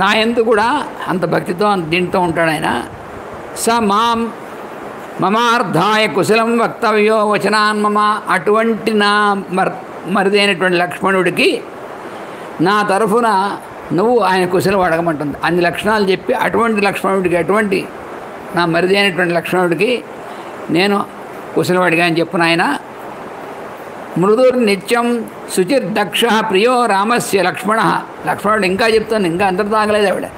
నా యందు కూడా అంత భక్తితో దీంతో ఉంటాడు ఆయన. స మమార్థాయ కుశలం వక్తవ్యో వచనాన్ మమ. అటువంటి నా మరిదైనటువంటి లక్ష్మణుడికి నా తరఫున నువ్వు ఆయన కుశలం అడగమంటుంది. అన్ని లక్షణాలు చెప్పి అటువంటి లక్ష్మణుడికి, అటువంటి నా మరిది అయినటువంటి లక్ష్మణుడికి నేను కుశలం అడిగా అని చెప్పిన ఆయన. మృదుర్ నిత్యం శుచిర్దక్ష ప్రియో రామస్య లక్ష్మణ. లక్ష్మణుడు ఇంకా చెప్తాను, ఇంకా అంతటి తాగలేదు ఆవిడ.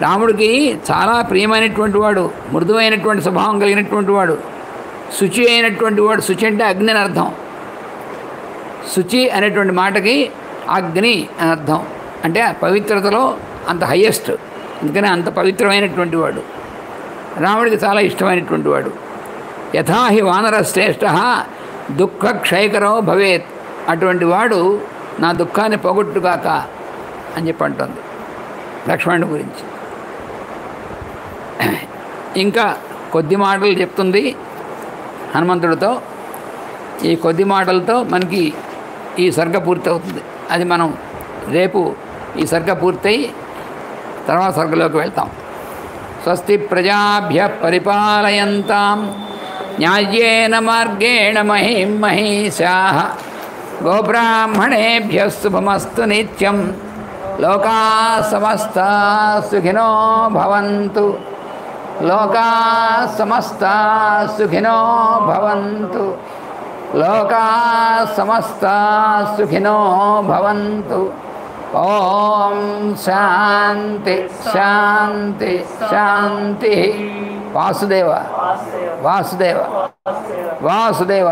రాముడికి చాలా ప్రియమైనటువంటి వాడు, మృదువైనటువంటి స్వభావం కలిగినటువంటి వాడు, శుచి అయినటువంటి వాడు. శుచి అంటే అగ్ని అని అర్థం. శుచి అనేటువంటి మాటకి అగ్ని అని అర్థం. అంటే పవిత్రతలో అంత హయ్యెస్ట్, అందుకని అంత పవిత్రమైనటువంటి వాడు. రాముడికి చాలా ఇష్టమైనటువంటి వాడు. యథాహి వానర శ్రేష్ఠ దుఃఖ క్షయకరో భవేత్. అటువంటి వాడు నా దుఃఖాన్ని పోగొట్టుగాక అని చెప్పి అంటుంది లక్ష్మణుడి గురించి. ఇంకా కొద్ది మాటలు చెప్తుంది హనుమంతుడితో. ఈ కొద్ది మాటలతో మనకి ఈ సర్గ పూర్తవుతుంది. అది మనం రేపు ఈ సర్గ పూర్తయి తర్వాత సర్గలోకి వెళ్తాం. స్వస్తి ప్రజాభ్య పరిపాలయంతాం న్యాయేన మార్గేణ మహిం మహిషాః గోబ్రాహ్మణేభ్య శుభమస్తు నిత్యం. లోకా సమస్తా సుఖినో భవంతు. లోకా సమస్తా సుఖినో భవంతు. లోకా సమస్తా సుఖినో భవంతు. ఓం శాంతి శాంతి శాంతి. వాసుదేవ వాసుదేవ వాసుదేవ.